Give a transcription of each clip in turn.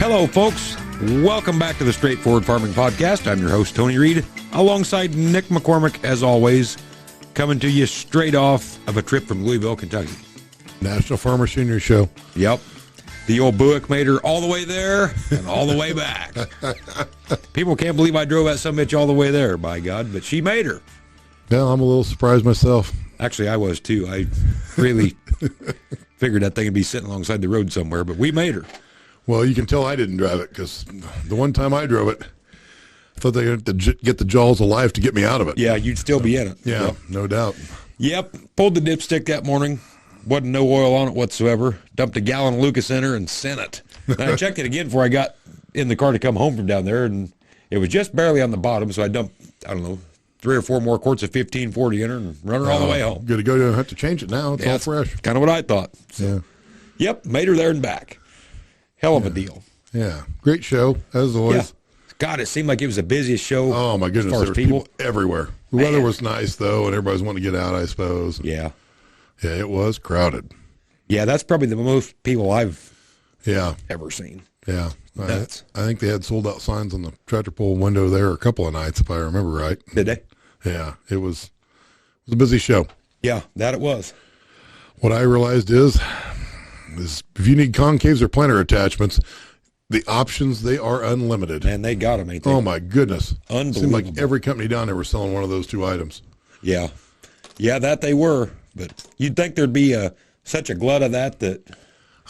Hello, folks. Welcome back to the Straightforward Farming Podcast. I'm your host, Tony Reed, alongside Nick McCormick, as always, coming to you straight off of a trip from Louisville, Kentucky. National Farmer Senior Show. Yep. The old Buick Mater all the way there and all the way back. People can't believe I drove that summit all the way there, by God, but she made her. Yeah, I'm a little surprised myself. Actually, I was too. I really figured that thing would be sitting alongside the road somewhere, but we made her. Well, you can tell I didn't drive it because the one time I drove it, I thought they had to get the jaws alive to get me out of it. Yeah, you'd still be in it. Yeah, Yep. No doubt. Yep. Pulled the dipstick that morning. Wasn't no oil on it whatsoever. Dumped a gallon of Lucas in her and sent it. And I checked it again before I got in the car to come home from down there, and it was just barely on the bottom, so I dumped, 3 or 4 more quarts of 1540 in her and run her all the way home. Good to go. You don't have to change it now. It's all fresh. Kind of what I thought. So, Yeah. Yep, made her there and back. Hell of a deal. Yeah. Great show, as always. Yeah. God, it seemed like it was the busiest show. Oh, my goodness. As far There as was people everywhere. The weather was nice, though, and everybody's wanting to get out, I suppose. Yeah. Yeah, it was crowded. Yeah, that's probably the most people I've ever seen. Yeah. I Nuts. think they had sold-out signs on the tractor pull window there a couple of nights, if I remember right. Did they? Yeah, it was a busy show. Yeah, that it was. What I realized is if you need concaves or planter attachments, the options, they are unlimited. Man, they got them, ain't they? Oh, my goodness. Unbelievable. Seemed like every company down there was selling one of those 2 items. Yeah. Yeah, that they were. But you'd think there'd be such a glut of that.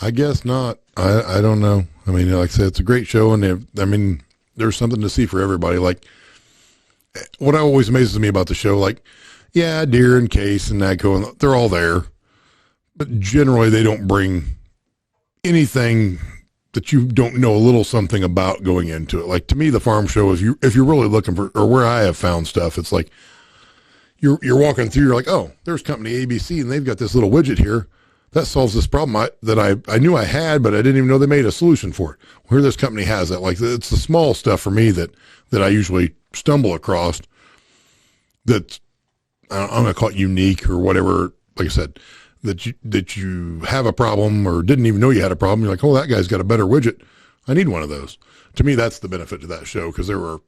I guess not. I don't know. I mean, like I said, it's a great show, and there's something to see for everybody. Like, what always amazes me about the show, like, yeah, Deere and Case and NAGCO, they're all there. But generally, they don't bring anything that you don't know a little something about going into it. Like, to me, the farm show is if you're really looking for, or where I have found stuff, it's like you're walking through, you're like, oh, there's company ABC, and they've got this little widget here that solves this problem that I knew I had, but I didn't even know they made a solution for it. Where this company has that, like, it's the small stuff for me that I usually stumble across. That I'm going to call it unique or whatever. Like I said, that you have a problem or didn't even know you had a problem. You're like, oh, that guy's got a better widget. I need one of those. To me, that's the benefit to that show, because there were,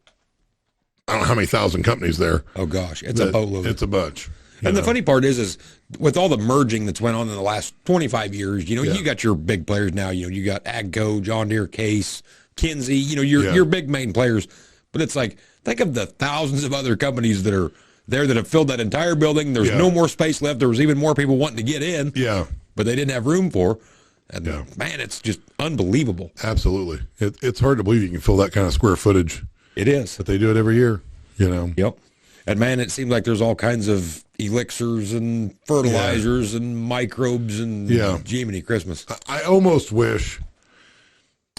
I don't know how many thousand companies there. Oh, gosh. It's a boatload. It's a bunch. And the funny part is with all the merging that's went on in the last 25 years, you got your big players now. You got AGCO, John Deere, Case, Kinsey, your big main players. But it's like, think of the thousands of other companies that are there that have filled that entire building. There's no more space left. There was even more people wanting to get in. Yeah. But they didn't have room for. And man, it's just unbelievable. Absolutely. It's hard to believe you can fill that kind of square footage. It is. But they do it every year, Yep. And man, it seems like there's all kinds of elixirs and fertilizers and microbes and Jiminy Christmas. I almost wish,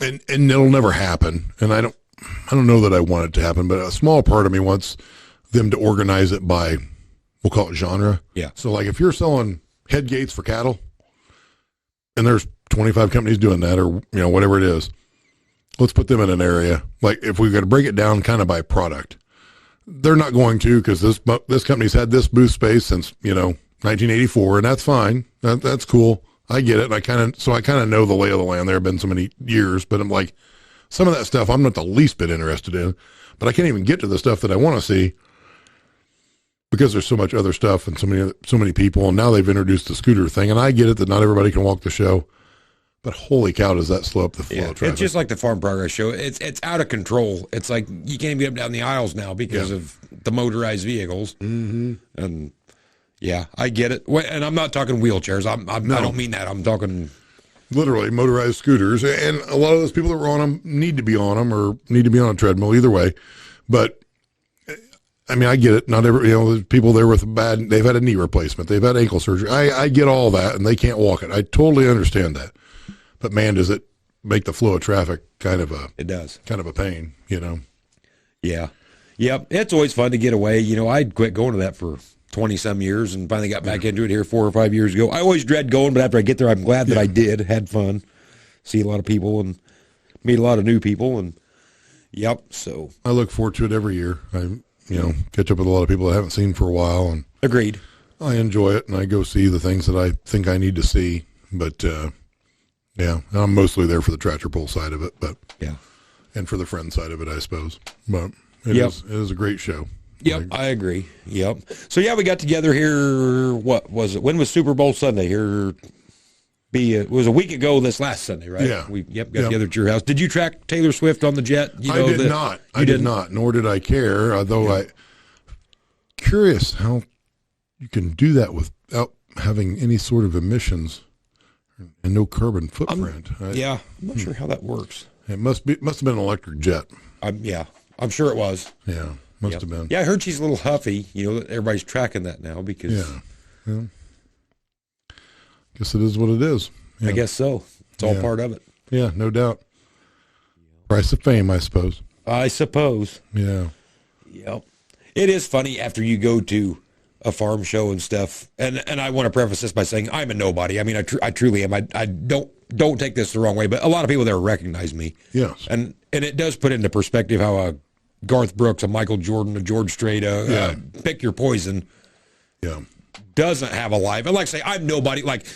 and it'll never happen, and I don't know that I want it to happen, but a small part of me wants them to organize it by, we'll call it genre. Yeah. So like if you're selling head gates for cattle, and there's 25 companies doing that, or whatever it is, let's put them in an area. Like if we've got to break it down kind of by product. They're not going to, because this company's had this booth space since 1984, and that's fine. That's cool. I get it. And I kind of know the lay of the land. There have been so many years, but I'm like, some of that stuff I'm not the least bit interested in. But I can't even get to the stuff that I want to see because there's so much other stuff and so many people. And now they've introduced the scooter thing, and I get it that not everybody can walk the show. But holy cow, does that slow up the flow of traffic? It's just like the Farm Progress show. It's out of control. It's like you can't even get up down the aisles now because of the motorized vehicles. Mm-hmm. And I get it. And I'm not talking wheelchairs. I don't mean that. I'm talking literally motorized scooters. And a lot of those people that were on them need to be on them or need to be on a treadmill. Either way, but I mean, I get it. Not every there's people there with they've had a knee replacement, they've had ankle surgery. I get all that, and they can't walk it. I totally understand that. But man, does it make the flow of traffic kind of a pain, Yeah. Yep. It's always fun to get away. I'd quit going to that for 20 some years and finally got back into it here 4 or 5 years ago. I always dread going, but after I get there, I'm glad that I did. Had fun. See a lot of people and meet a lot of new people. And so I look forward to it every year. I catch up with a lot of people I haven't seen for a while, and agreed. I enjoy it, and I go see the things that I think I need to see. But Yeah, I'm mostly there for the tractor pull side of it, but yeah, and for the friend side of it, I suppose. But it is a great show. Yep, I agree. Yep. So yeah, we got together here. What was it? When was Super Bowl Sunday? Here, it was a week ago. This last Sunday, right? Yeah. We got together at your house. Did you track Taylor Swift on the jet? I did not. I did not. Nor did I care. Although I curious how you can do that without having any sort of emissions and no carbon footprint. I'm not sure how that works. It must have been an electric jet. I'm sure it was. Yeah, must have been. Yeah, I heard she's a little huffy. Everybody's tracking that now because. Yeah. Guess it is what it is. Yeah. I guess so. It's all part of it. Yeah, no doubt. Price of fame, I suppose. Yeah. Yep. It is funny after you go to a farm show and stuff, and I want to preface this by saying I'm a nobody. I mean, I truly am. I don't take this the wrong way, but a lot of people there recognize me. Yes. And it does put into perspective how a Garth Brooks, a Michael Jordan, a George Strait, pick your poison. Yeah. Doesn't have a life. And like I say, I'm nobody. Like,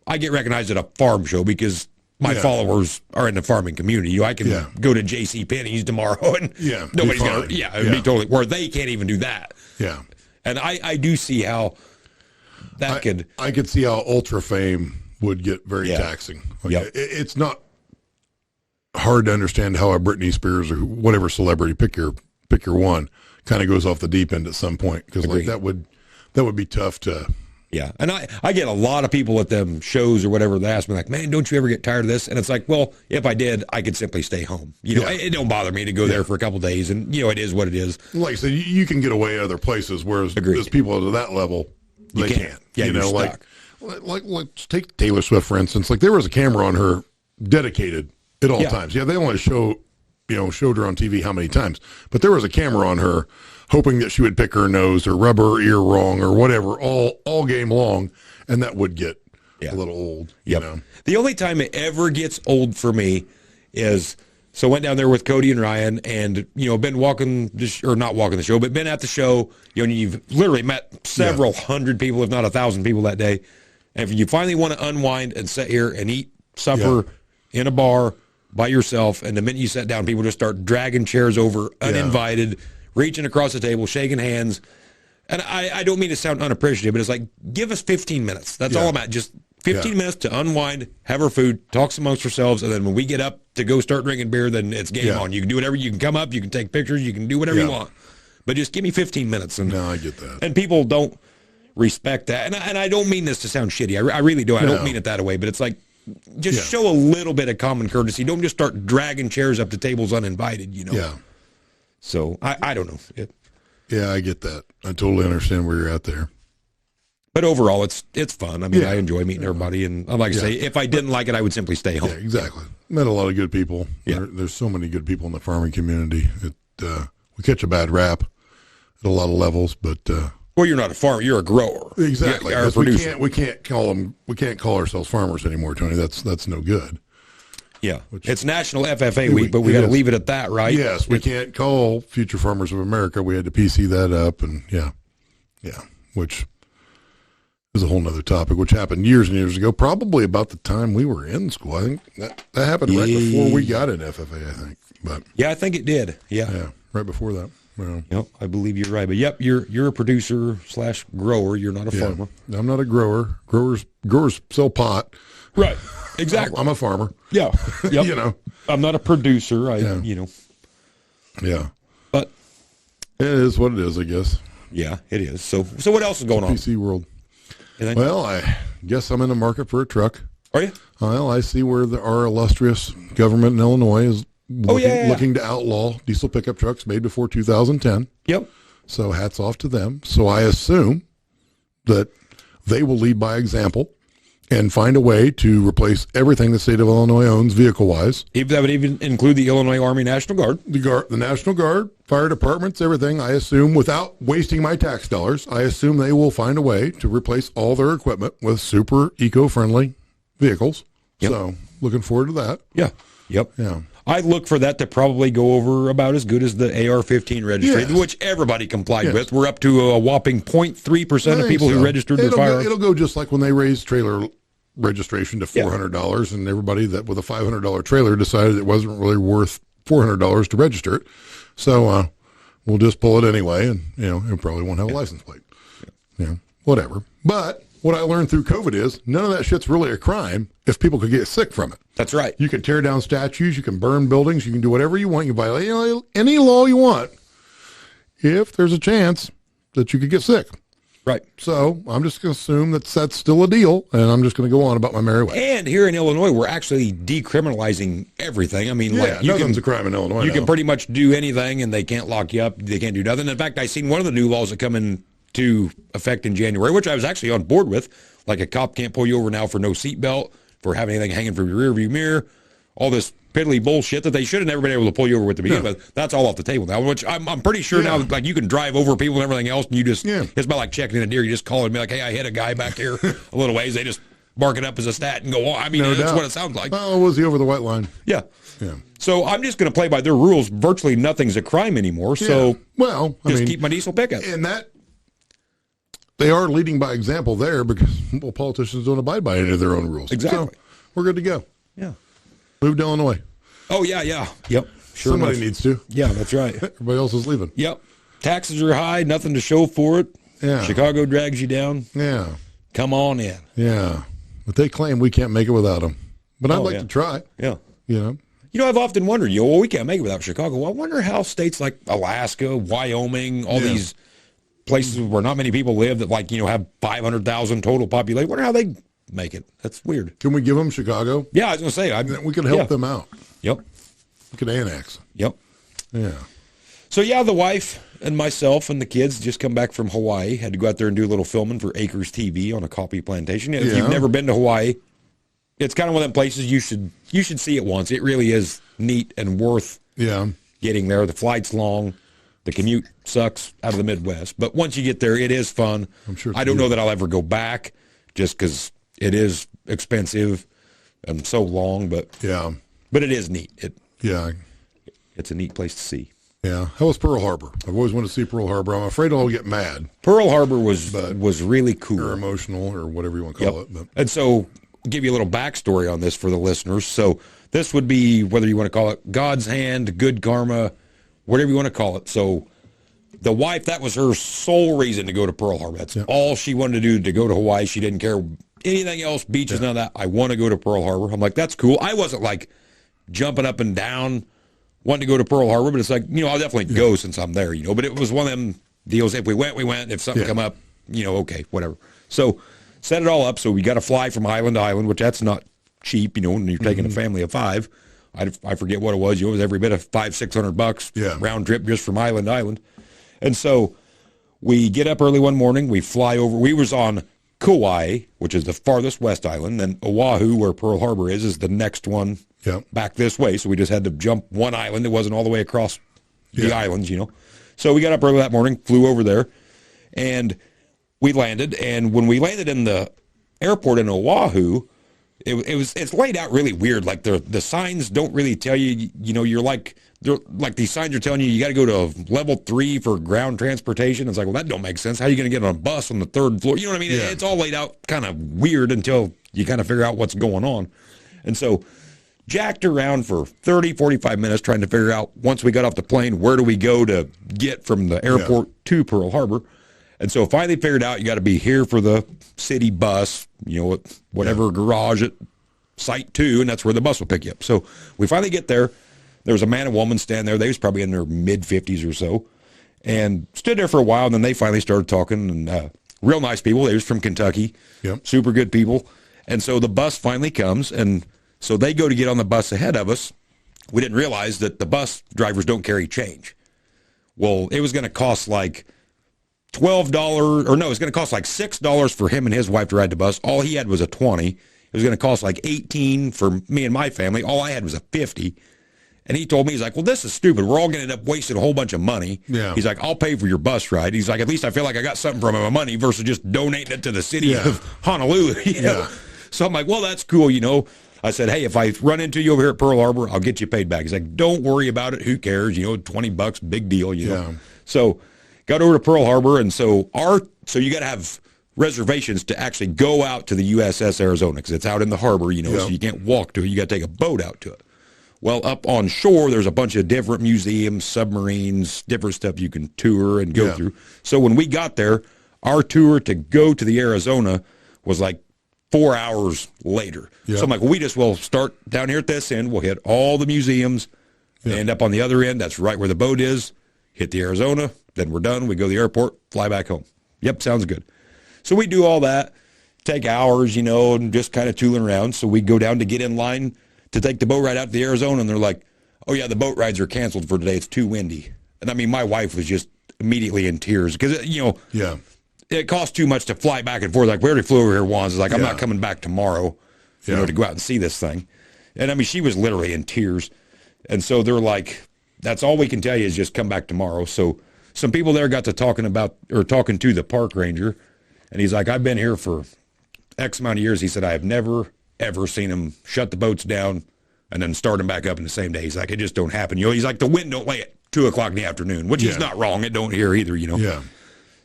I get recognized at a farm show because my followers are in the farming community. I can go to J.C. Penney's tomorrow and nobody's going to, it'd be totally, where they can't even do that. Yeah. And I do see how that could. I could see how ultra fame would get very taxing. Like, it's not hard to understand how a Britney Spears or whatever celebrity, pick your one, kind of goes off the deep end at some point, because like that would be tough to. Yeah, and I get a lot of people at them shows or whatever that ask me like, man, don't you ever get tired of this? And it's like, well, if I did, I could simply stay home. It don't bother me to go there for a couple of days, and it is what it is. Like I said, you can get away other places, whereas there's people to that level, they can't. Yeah, you're stuck. Like let's take Taylor Swift for instance. Like there was a camera on her dedicated at all times. Yeah, they only showed her on TV how many times, but there was a camera on her, hoping that she would pick her nose or rub her ear wrong or whatever all game long, and that would get a little old. The only time it ever gets old for me is, so I went down there with Cody and Ryan, and been walking or not walking the show, but been at the show. And you've literally met several hundred people, if not 1,000 people that day. And if you finally want to unwind and sit here and eat supper in a bar by yourself, and the minute you sit down, people just start dragging chairs over uninvited, reaching across the table, shaking hands. And I don't mean to sound unappreciative, but it's like, give us 15 minutes. That's all I'm at. Just 15 minutes to unwind, have our food, talk amongst ourselves, and then when we get up to go start drinking beer, then it's game on. You can do whatever. You can come up, you can take pictures, you can do whatever you want. But just give me 15 minutes. And, no, I get that. And people don't respect that. And I don't mean this to sound shitty. I really don't. I don't mean it that way. But it's like, just show a little bit of common courtesy. Don't just start dragging chairs up to tables uninvited, Yeah. So, I don't know. Yeah, I get that. I totally understand where you're at there. But overall, it's fun. I mean, I enjoy meeting everybody. And like I say, if I didn't like it, I would simply stay home. Yeah, exactly. Met a lot of good people. Yeah. There's so many good people in the farming community. We catch a bad rap at a lot of levels, but... well, you're not a farmer. You're a grower. Exactly. We can't call ourselves farmers anymore, Tony. That's no good. Yeah. It's National FFA Week, but we got to leave it at that, right? Yes, we can't call Future Farmers of America. We had to PC that up, and which is a whole nother topic, which happened years and years ago, probably about the time we were in school. I think that happened right before we got in FFA, I think. But yeah, I think it did. Yeah, right before that. Yeah. Yep, I believe you're right. But you're a producer / grower. You're not a farmer. I'm not a grower. Growers sell pot. Right. Exactly. I'm a farmer. Yeah. Yep. I'm not a producer. Yeah. But it is what it is, I guess. Yeah, it is. So what else is going on? PC world. Well, I guess I'm in the market for a truck. Are you? Well, I see where our illustrious government in Illinois is looking to outlaw diesel pickup trucks made before 2010. Yep. So hats off to them. So I assume that they will lead by example and find a way to replace everything the state of Illinois owns vehicle-wise. That would even include the Illinois Army National Guard. The National Guard, fire departments, everything. I assume, without wasting my tax dollars, I assume they will find a way to replace all their equipment with super eco-friendly vehicles. Yep. So looking forward to that. Yeah. Yep. Yeah. I look for that to probably go over about as good as the AR-15 registry, which everybody complied with. We're up to a whopping 0.3% of people who registered their firearms. It'll go just like when they raised trailer registration to $400, and everybody that with a $500 trailer decided it wasn't really worth $400 to register it. So we'll just pull it anyway, and it probably won't have a license plate. Whatever. But what I learned through COVID is none of that shit's really a crime if people could get sick from it. That's right. You can tear down statues, you can burn buildings, you can do whatever you want, you can violate any law you want if there's a chance that you could get sick. Right. So I'm just going to assume that's still a deal, and I'm just going to go on about my merry way. And here in Illinois, we're actually decriminalizing everything. I mean, nothing's a crime in Illinois. You can pretty much do anything, and they can't lock you up. They can't do nothing. In fact, I seen one of the new laws that come into effect in January, which I was actually on board with. Like a cop can't pull you over now for no seatbelt, for having anything hanging from your rearview mirror, all this piddly bullshit that they should have never been able to pull you over with to begin with. That's all off the table now, which I'm pretty sure now, like you can drive over people and everything else, and you just, it's about like checking in a deer. You just call and be like, hey, I hit a guy back here a little ways. They just mark it up as a stat and go on. I mean, that's what it sounds like. Oh, was he over the white line? Yeah. So I'm just going to play by their rules. Virtually nothing's a crime anymore. So keep my diesel pickup. And they are leading by example there because politicians don't abide by any of their own rules. Exactly. So we're good to go. Yeah. Move to Illinois. Oh, yeah. Yep. Sure Somebody needs to. Yeah, that's right. Everybody else is leaving. Yep. Taxes are high, nothing to show for it. Yeah. Chicago drags you down. Yeah. Come on in. Yeah. But they claim we can't make it without them. But I'd like to try. Yeah. I've often wondered, we can't make it without Chicago. Well, I wonder how states like Alaska, Wyoming, all these places where not many people live that have 500,000 total population. I wonder how they make it. That's weird. Can we give them Chicago? Yeah, I was going to say. We could help them out. Yep. We could annex. Yep. Yeah. So, the wife and myself and the kids just come back from Hawaii. Had to go out there and do a little filming for Acres TV on a coffee plantation. If you've never been to Hawaii, it's kind of one of them places you should see it once. It really is neat and worth getting there. The flight's long. The commute sucks out of the Midwest. But once you get there, it is fun. I'm sure. I don't know that I'll ever go back just because it is expensive and so long. But it is neat. It's a neat place to see. Yeah. How was Pearl Harbor? I've always wanted to see Pearl Harbor. I'm afraid I'll get mad. Pearl Harbor was really cool. Or emotional or whatever you want to call it. But. And so give you a little backstory on this for the listeners. So this would be, whether you want to call it God's hand, good karma, whatever you want to call it. So the wife, that was her sole reason to go to Pearl Harbor. That's all she wanted to do, to go to Hawaii. She didn't care anything else, beaches, none of that. I want to go to Pearl Harbor. I'm like, that's cool. I wasn't like jumping up and down wanting to go to Pearl Harbor, but it's like, I'll definitely go since I'm there, But it was one of them deals. If we went, we went. If something come up, okay, whatever. So set it all up. So we got to fly from island to island, which that's not cheap, when you're taking a family of 5. I forget what it was. It was every bit of $500-600 round trip just from island to island. And so we get up early one morning. We fly over. We was on Kauai, which is the farthest west island. Then Oahu, where Pearl Harbor is the next one back this way. So we just had to jump one island. It wasn't all the way across the islands, So we got up early that morning, flew over there, and we landed. And when we landed in the airport in Oahu, it's laid out really weird. Like the signs don't really tell you, you're like these signs are telling you got to go to level 3 for ground transportation. It's like, well, that don't make sense. How are you going to get on a bus on the 3rd floor? You know what I mean? It's all laid out kind of weird until you kind of figure out what's going on. And so jacked around for 30, 45 minutes trying to figure out, once we got off the plane, where do we go to get from the airport to Pearl Harbor? And so finally figured out you got to be here for the city bus, whatever garage at Site 2, and that's where the bus will pick you up. So we finally get there. There was a man and woman standing there. They was probably in their mid-50s or so, and stood there for a while, and then they finally started talking, and real nice people. They was from Kentucky, super good people. And so the bus finally comes, and so they go to get on the bus ahead of us. We didn't realize that the bus drivers don't carry change. Well, it was going to cost like $12, or no, it was going to cost like $6 for him and his wife to ride the bus. All he had was a 20. It was going to cost like 18 for me and my family. All I had was a 50. And he told me, he's like, well, this is stupid. We're all going to end up wasting a whole bunch of money. Yeah. He's like, I'll pay for your bus ride. He's like, at least I feel like I got something from my money versus just donating it to the city of Honolulu. So I'm like, well, that's cool, I said, hey, if I run into you over here at Pearl Harbor, I'll get you paid back. He's like, don't worry about it. Who cares? $20, big deal, So got over to Pearl Harbor, and so you got to have reservations to actually go out to the USS Arizona because it's out in the harbor, so you can't walk to it. You got to take a boat out to it. Well, up on shore, there's a bunch of different museums, submarines, different stuff you can tour and go through. So when we got there, our tour to go to the Arizona was like 4 hours later. Yep. So I'm like, well, we just will start down here at this end. We'll hit all the museums, end up on the other end. That's right where the boat is. Hit the Arizona. Then we're done. We go to the airport, fly back home. Yep, sounds good. So we do all that, take hours, and just kind of tooling around. So we go down to get in line to take the boat ride out to the Arizona, and they're like, oh, yeah, the boat rides are canceled for today. It's too windy. And, I mean, my wife was just immediately in tears because, it costs too much to fly back and forth. Like, we already flew over here once. It's like, I'm not coming back tomorrow, to go out and see this thing. And, I mean, she was literally in tears. And so they're like, that's all we can tell you is just come back tomorrow. So some people there got to talking to the park ranger, and he's like, I've been here for X amount of years. He said, I have never, ever seen him shut the boats down and then start them back up in the same day. He's like, it just don't happen. He's like, the wind don't lay at 2 o'clock in the afternoon, which he's not wrong. It don't here either, Yeah.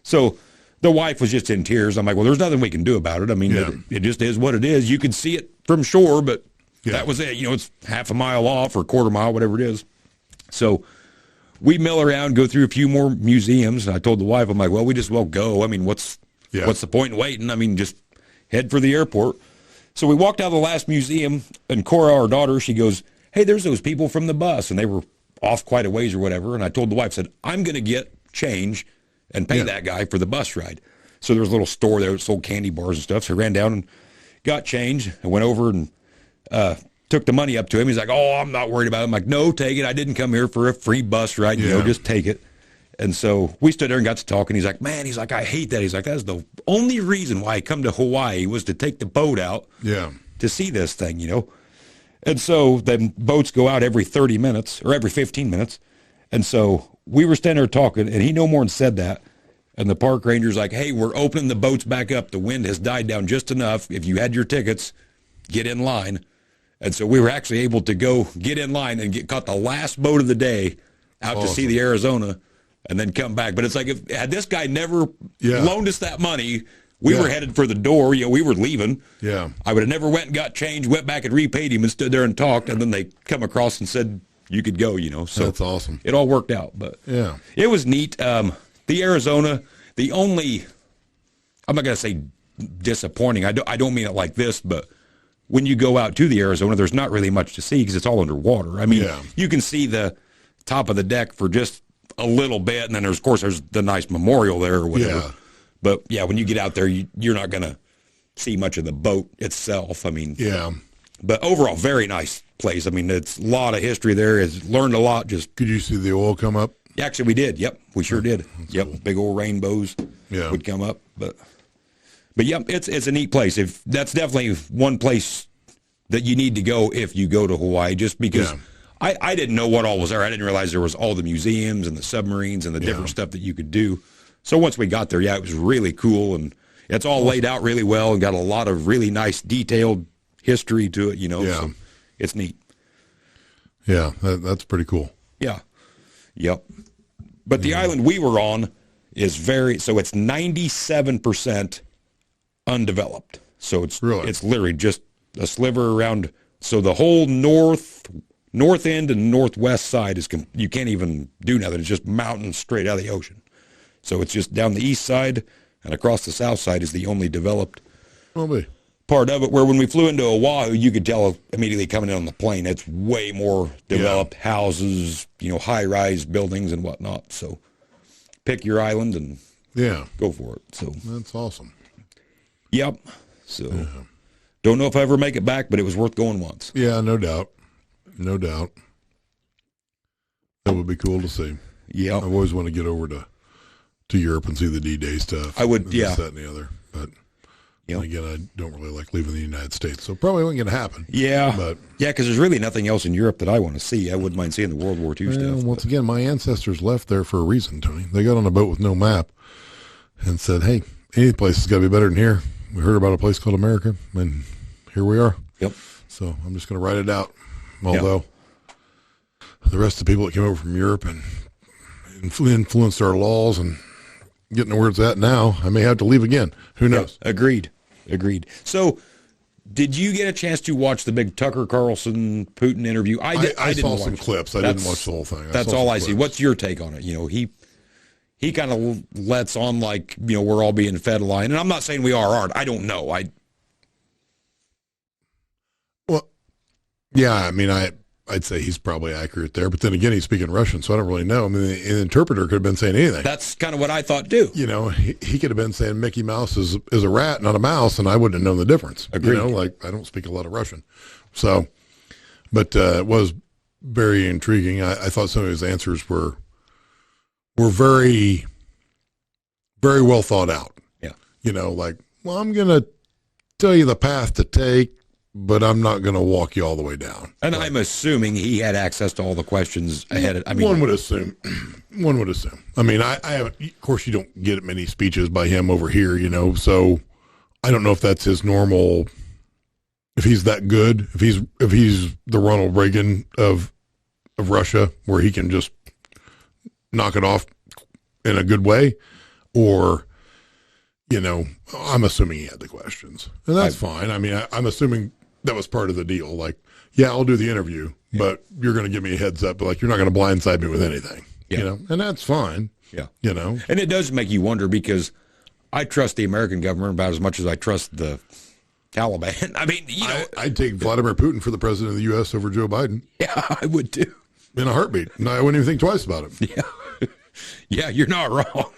So the wife was just in tears. I'm like, well, there's nothing we can do about it. I mean, it just is what it is. You can see it from shore, but that was it. It's half a mile off or quarter mile, whatever it is. So we mill around, go through a few more museums. And I told the wife, I'm like, well, we just will go. I mean, what's the point in waiting? I mean, just head for the airport. So we walked out of the last museum, and Cora, our daughter, she goes, hey, there's those people from the bus. And they were off quite a ways or whatever. And I told the wife, said, I'm going to get change and pay that guy for the bus ride. So there was a little store there that sold candy bars and stuff. So I ran down and got change and went over and took the money up to him. He's like, oh, I'm not worried about it. I'm like, no, take it. I didn't come here for a free bus ride. Just take it. And so we stood there and got to talking. He's like, man, I hate that. He's like, that's the only reason why I come to Hawaii was to take the boat out to see this thing, And so then boats go out every 30 minutes or every 15 minutes. And so we were standing there talking, and he no more than said that. And the park ranger's like, hey, we're opening the boats back up. The wind has died down just enough. If you had your tickets, get in line. And so we were actually able to go get in line and caught the last boat of the day out to see the Arizona and then come back. But it's like, had this guy never loaned us that money, we were headed for the door. We were leaving. Yeah. I would have never went and got change, went back and repaid him and stood there and talked. And then they come across and said, you could go, So that's awesome. It all worked out. But it was neat. The Arizona, the only, I'm not going to say disappointing. I don't mean it like this, but when you go out to the Arizona, there's not really much to see because it's all underwater. I mean, you can see the top of the deck for just a little bit, and then there's the nice memorial there or whatever. Yeah. But when you get out there, you're not going to see much of the boat itself. I mean, but overall, very nice place. I mean, it's a lot of history there. It's learned a lot. Could you see the oil come up? Actually, we did. Yep, we sure did. That's cool. Big old rainbows would come up. But it's a neat place. If that's definitely one place that you need to go if you go to Hawaii, just because I didn't know what all was there. I didn't realize there was all the museums and the submarines and the different stuff that you could do. So once we got there, it was really cool, and it's all laid out really well and got a lot of really nice detailed history to it. So it's neat. Yeah, that's pretty cool. Yeah. Yep. But the island we were on is it's 97% undeveloped. So it's literally just a sliver around. So the whole north end and northwest side you can't even do nothing. It's just mountains straight out of the ocean. So it's just down the east side and across the south side is the only developed part of it, where when we flew into Oahu, you could tell immediately coming in on the plane, it's way more developed houses, high-rise buildings and whatnot. So pick your island and go for it. So that's awesome. Yep. So don't know if I ever make it back, but it was worth going once. Yeah, no doubt. No doubt. That would be cool to see. Yeah. I've always wanted to get over to Europe and see the D-Day stuff. I would, This, that, and the other. But again, I don't really like leaving the United States, so probably wasn't going to happen. Yeah. But because there's really nothing else in Europe that I want to see. I wouldn't mind seeing the World War II stuff. Once again, my ancestors left there for a reason, Tony. They got on a boat with no map and said, hey, any place has got to be better than here. We heard about a place called America, and here we are. Yep. So I'm just going to write it out. Although the rest of the people that came over from Europe and influenced our laws and getting to where it's at now, I may have to leave again. Who knows? Yeah, agreed. So, did you get a chance to watch the big Tucker Carlson Putin interview? I didn't saw watch some clips. I didn't watch the whole thing. That's all I see. What's your take on it? He kind of lets on like, we're all being fed a line. And I'm not saying we aren't. I don't know. Well, yeah, I mean, I'd say he's probably accurate there. But then again, he's speaking Russian, so I don't really know. I mean, the interpreter could have been saying anything. That's kind of what I thought, too. He could have been saying Mickey Mouse is a rat, not a mouse, and I wouldn't have known the difference. Agreed. I don't speak a lot of Russian. So, but it was very intriguing. I thought some of his answers were very, very well thought out. Yeah. Well, I'm going to tell you the path to take, but I'm not going to walk you all the way down. And I'm assuming he had access to all the questions ahead. One would assume. I mean, I haven't, of course, you don't get many speeches by him over here, so I don't know if that's his normal, if he's that good, if he's the Ronald Reagan of Russia, where he can just knock it off in a good way, or, I'm assuming he had the questions, and that's fine. I mean, I'm assuming that was part of the deal. Like, yeah, I'll do the interview, but you're going to give me a heads up, but you're not going to blindside me with anything, and that's fine. Yeah. And it does make you wonder, because I trust the American government about as much as I trust the Taliban. I mean, I'd take Vladimir Putin for the president of the U.S. over Joe Biden. Yeah, I would too. In a heartbeat. And I wouldn't even think twice about it. Yeah. Yeah, you're not wrong.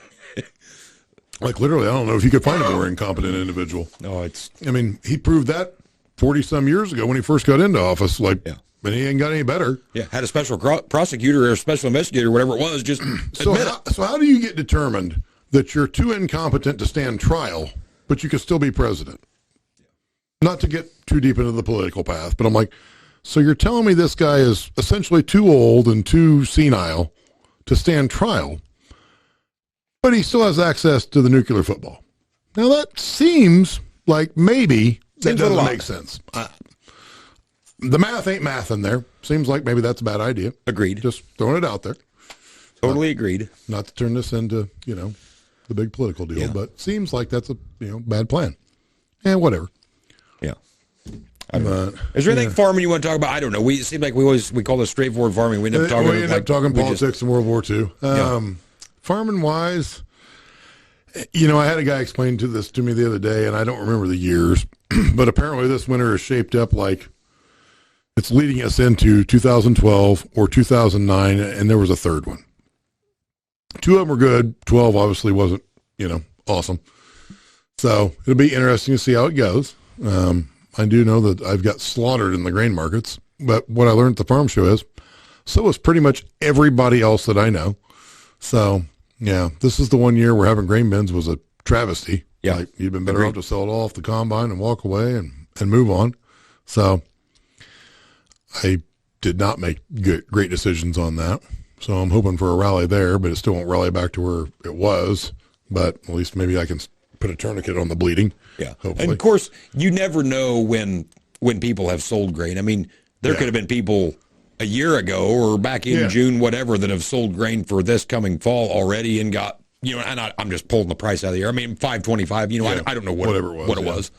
Like, literally, I don't know if you could find a more incompetent individual. No, he proved that 40-some years ago when he first got into office. And he ain't got any better. Yeah, had a special prosecutor or a special investigator, whatever it was, just so how do you get determined that you're too incompetent to stand trial, but you can still be president? Not to get too deep into the political path, but I'm like, so you're telling me this guy is essentially too old and too senile to stand trial, but he still has access to the nuclear football. Now that seems like maybe that doesn't make sense. The math ain't math in there. Seems like maybe that's a bad idea. Agreed. Just throwing it out there. Totally agreed. Not to turn this into, the big political deal, but seems like that's a, bad plan. And whatever. Yeah. Is there anything farming you want to talk about? I don't know. It seems like we call this straightforward farming. We end up talking politics in World War II. Farming wise, I had a guy explain this to me the other day, and I don't remember the years, but apparently this winter is shaped up like it's leading us into 2012 or 2009, and there was a third one. Two of them were good. 12 obviously wasn't, awesome. So it'll be interesting to see how it goes. I do know that I've got slaughtered in the grain markets, but what I learned at the farm show is, so is pretty much everybody else that I know. So, yeah, this is the one year where having grain bins was a travesty. Yeah. Like, you'd been better off to sell it all off the combine and walk away and move on. So I did not make great decisions on that. So I'm hoping for a rally there, but it still won't rally back to where it was. But at least maybe I can put a tourniquet on the bleeding. Yeah. Hopefully. And of course, you never know when people have sold grain. I mean, there could have been people a year ago or back in June, whatever, that have sold grain for this coming fall already and got, and I'm just pulling the price out of the air. I mean, $5.25, I don't know what it was.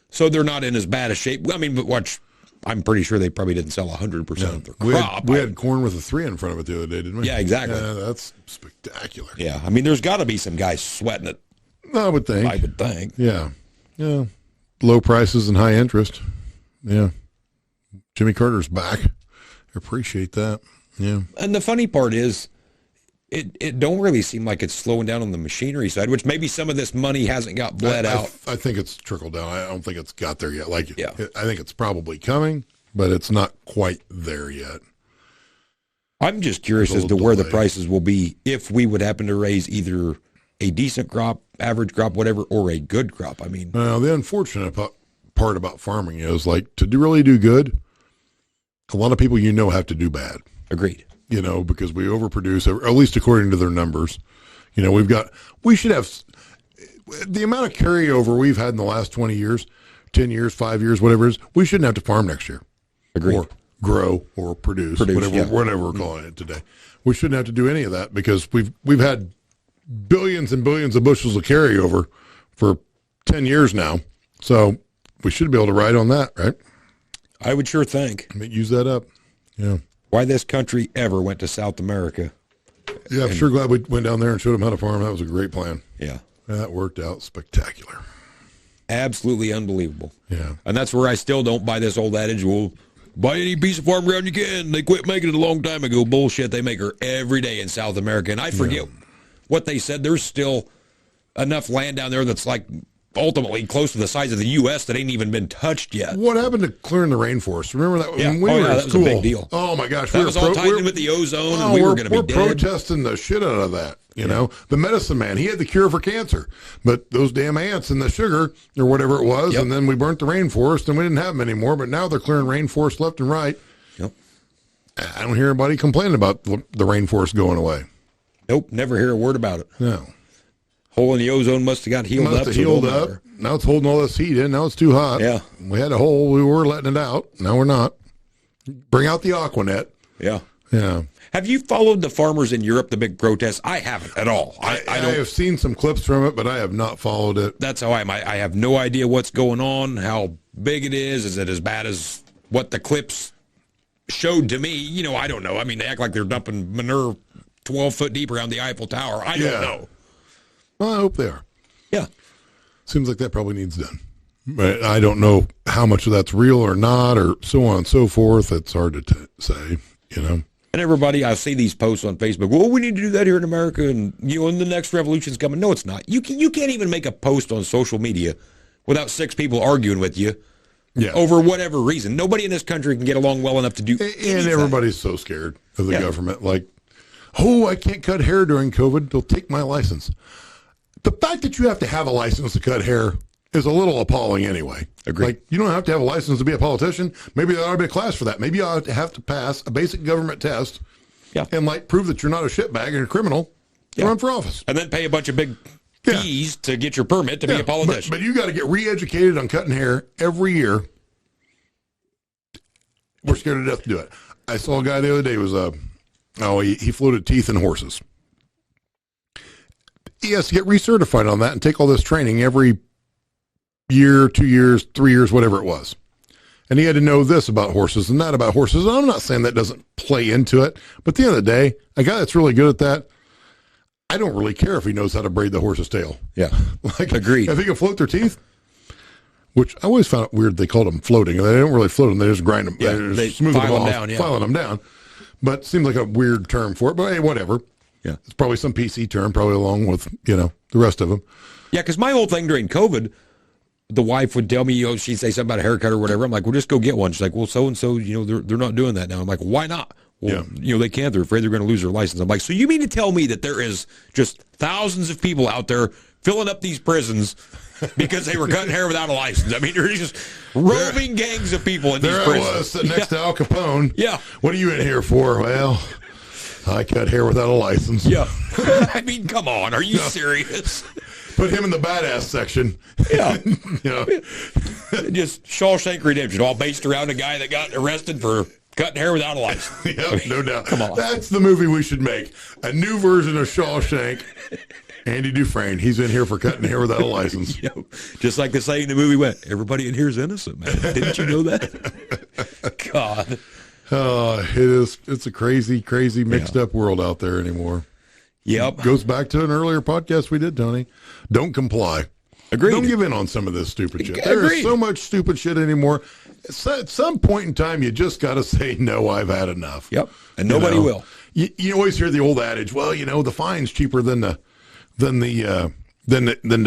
So they're not in as bad a shape. I mean, but I'm pretty sure they probably didn't sell 100% of their crop. We had corn with a 3 in front of it the other day, didn't we? Yeah, exactly. Yeah, that's spectacular. Yeah, I mean, there's got to be some guys sweating it. I would think. Yeah. Yeah. Low prices and high interest. Yeah. Jimmy Carter's back. I appreciate that. Yeah. And the funny part is, it don't really seem like it's slowing down on the machinery side, which maybe some of this money hasn't got bled out. I think it's trickled down. I don't think it's got there yet. I think it's probably coming, but it's not quite there yet. I'm just curious as to where the prices will be if we would happen to raise either a decent crop, average crop, whatever, or a good crop. I mean, the unfortunate part about farming is, like, to really do good, a lot of people have to do bad. Agreed. Because we overproduce, or at least according to their numbers. We should have the amount of carryover we've had in the last 20 years, 10 years, 5 years, whatever it is, we shouldn't have to farm next year. Agreed. Or grow or produce whatever we're calling it today. We shouldn't have to do any of that because we've had billions and billions of bushels of carryover for 10 years now. So we should be able to ride on that, right? I would sure think. Use that up. Yeah. Why this country ever went to South America. Yeah, I'm sure glad we went down there and showed them how to farm. That was a great plan. Yeah. That worked out spectacular. Absolutely unbelievable. Yeah. And that's where I still don't buy this old adage, well, buy any piece of farm ground you can. They quit making it a long time ago. Bullshit. They make her every day in South America. And I forget what they said. There's still enough land down there that's like ultimately close to the size of the U.S. that ain't even been touched yet. What happened to clearing the rainforest? Remember that? Yeah. That was a big deal. Oh, my gosh. That was all tied in with the ozone, and we were going to be dead. We're protesting the shit out of that. You know, the medicine man, he had the cure for cancer, but those damn ants and the sugar or whatever it was, and then we burnt the rainforest and we didn't have them anymore, but now they're clearing rainforest left and right. Yep. I don't hear anybody complaining about the rainforest going away. Nope, never hear a word about it. No. Hole in the ozone must have got healed up. Healed up. Now it's holding all this heat in. Now it's too hot. Yeah. We had a hole. We were letting it out. Now we're not. Bring out the Aquanet. Yeah. Yeah. Have you followed the farmers in Europe, the big protests? I haven't at all. I have seen some clips from it, but I have not followed it. That's how I am. I have no idea what's going on, how big it is. Is it as bad as what the clips showed to me? You know, I don't know. I mean, they act like they're dumping manure 12 foot deep around the Eiffel Tower. I don't know. Well, I hope they are. Yeah. Seems like that probably needs done. But I don't know how much of that's real or not, or so on and so forth. It's hard to say, you know. And everybody, I see these posts on Facebook. Well, we need to do that here in America, and and the next revolution's coming. No, it's not. You can't even make a post on social media without 6 people arguing with you over whatever reason. Nobody in this country can get along well enough to do anything. And everybody's so scared of the government. Like, oh, I can't cut hair during COVID. They'll take my license. The fact that you have to have a license to cut hair is a little appalling anyway. Agreed. Like, you don't have to have a license to be a politician. Maybe there ought to be a class for that. Maybe you ought to have to pass a basic government test and, like, prove that you're not a shitbag and a criminal to run for office. And then pay a bunch of big fees to get your permit to be a politician. But you got to get re-educated on cutting hair every year. We're scared to death to do it. I saw a guy the other day he floated teeth in horses. He has to get recertified on that and take all this training every year, 2 years, 3 years, whatever it was. And he had to know this about horses and that about horses. And I'm not saying that doesn't play into it, but at the end of the day, a guy that's really good at that, I don't really care if he knows how to braid the horse's tail. Yeah. Like, agreed. If he can float their teeth, which I always found it weird they called them floating. They don't really float them. They just grind them. Yeah, they smooth them off, down, filing them down. But it seems like a weird term for it. But hey, whatever. Yeah. It's probably some PC term, probably along with, the rest of them. Yeah, because my whole thing during COVID, the wife would tell me, she'd say something about a haircut or whatever. I'm like, well, just go get one. She's like, well, so-and-so, they're not doing that now. I'm like, why not? Well, they can't. They're afraid they're going to lose their license. I'm like, so you mean to tell me that there is just thousands of people out there filling up these prisons because they were cutting hair without a license? I mean, there's just roving gangs of people in these prisons. There I was sitting next to Al Capone. Yeah. What are you in here for? Well, I cut hair without a license. Yeah. I mean, come on. Are you serious? Put him in the badass section. Yeah. Just Shawshank Redemption, all based around a guy that got arrested for cutting hair without a license. Yep, no doubt. Come on. That's the movie we should make. A new version of Shawshank. Andy Dufresne. He's in here for cutting hair without a license. Just like the saying in the movie went, everybody in here is innocent, man. Didn't you know that? God. It's a crazy, crazy mixed up world out there anymore. Yep. Goes back to an earlier podcast we did, Tony. Don't comply. Agreed. Don't give in on some of this stupid shit. There is so much stupid shit anymore. At some point in time, you just got to say, no, I've had enough. Yep. And nobody will. You always hear the old adage, well, the fine's cheaper than to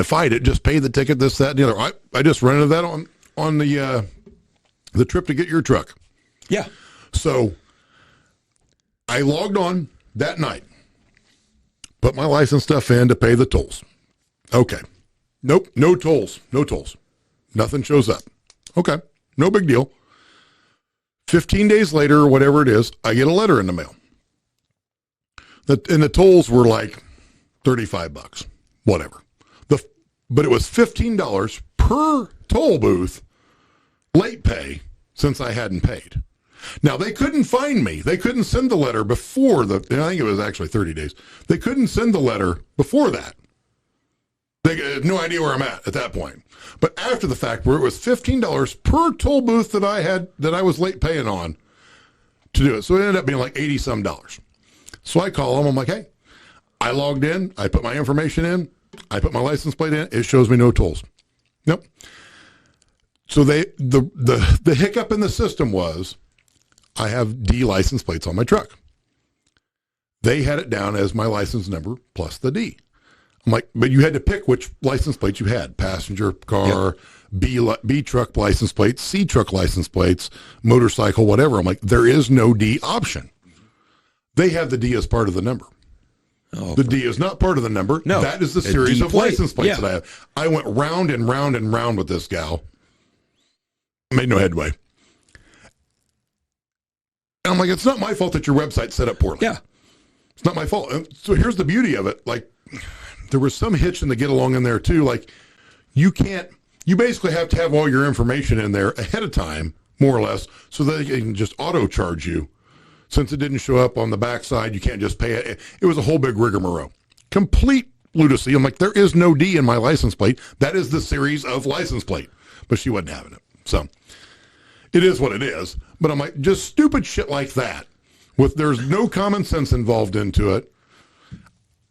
fight it. Just pay the ticket, this, that, and the other. I just rented that on the trip to get your truck. Yeah. So I logged on that night, put my license stuff in to pay the tolls. Okay. Nope. No tolls. Nothing shows up. Okay. No big deal. 15 days later, or whatever it is, I get a letter in the mail. And the tolls were like $35, whatever. But it was $15 per toll booth late pay since I hadn't paid. Now, they couldn't find me. They couldn't send the letter before I think it was actually 30 days. They couldn't send the letter before that. They had no idea where I'm at that point. But after the fact, where it was $15 per toll booth that I was late paying on to do it. So it ended up being like $80-some. So I call them. I'm like, hey, I logged in. I put my information in. I put my license plate in. It shows me no tolls. Nope. So the hiccup in the system was I have D license plates on my truck. They had it down as my license number plus the D. I'm like, but you had to pick which license plates you had: passenger car, yep. B truck license plates, C truck license plates, motorcycle, whatever. I'm like, there is no D option. They have the D as part of the number. Oh, the D is not part of the number. No, that is the series of license plates that I have. I went round and round and round with this gal. Made no headway. And I'm like, it's not my fault that your website's set up poorly. Yeah. It's not my fault. And so here's the beauty of it. Like, there was some hitch in the get along in there too. Like, you basically have to have all your information in there ahead of time, more or less, so that they can just auto charge you. Since it didn't show up on the backside, you can't just pay it. It was a whole big rigmarole. Complete lunacy. I'm like, there is no D in my license plate. That is the series of license plate. But she wasn't having it. So it is what it is. But I'm like, just stupid shit like that. There's no common sense involved into it.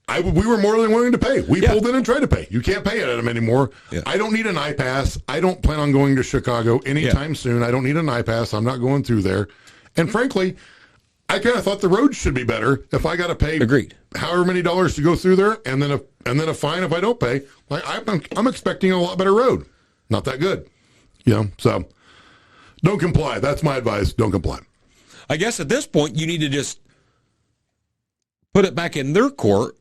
We were more than willing to pay. We pulled in and tried to pay. You can't pay it at them anymore. Yeah. I don't need an iPass. I don't plan on going to Chicago anytime soon. I don't need an iPass. I'm not going through there. And frankly, I kind of thought the road should be better if I got to pay however many dollars to go through there, and then a fine if I don't pay. Like, I'm expecting a lot better road. Not that good, So don't comply. That's my advice. Don't comply. I guess at this point you need to just put it back in their court,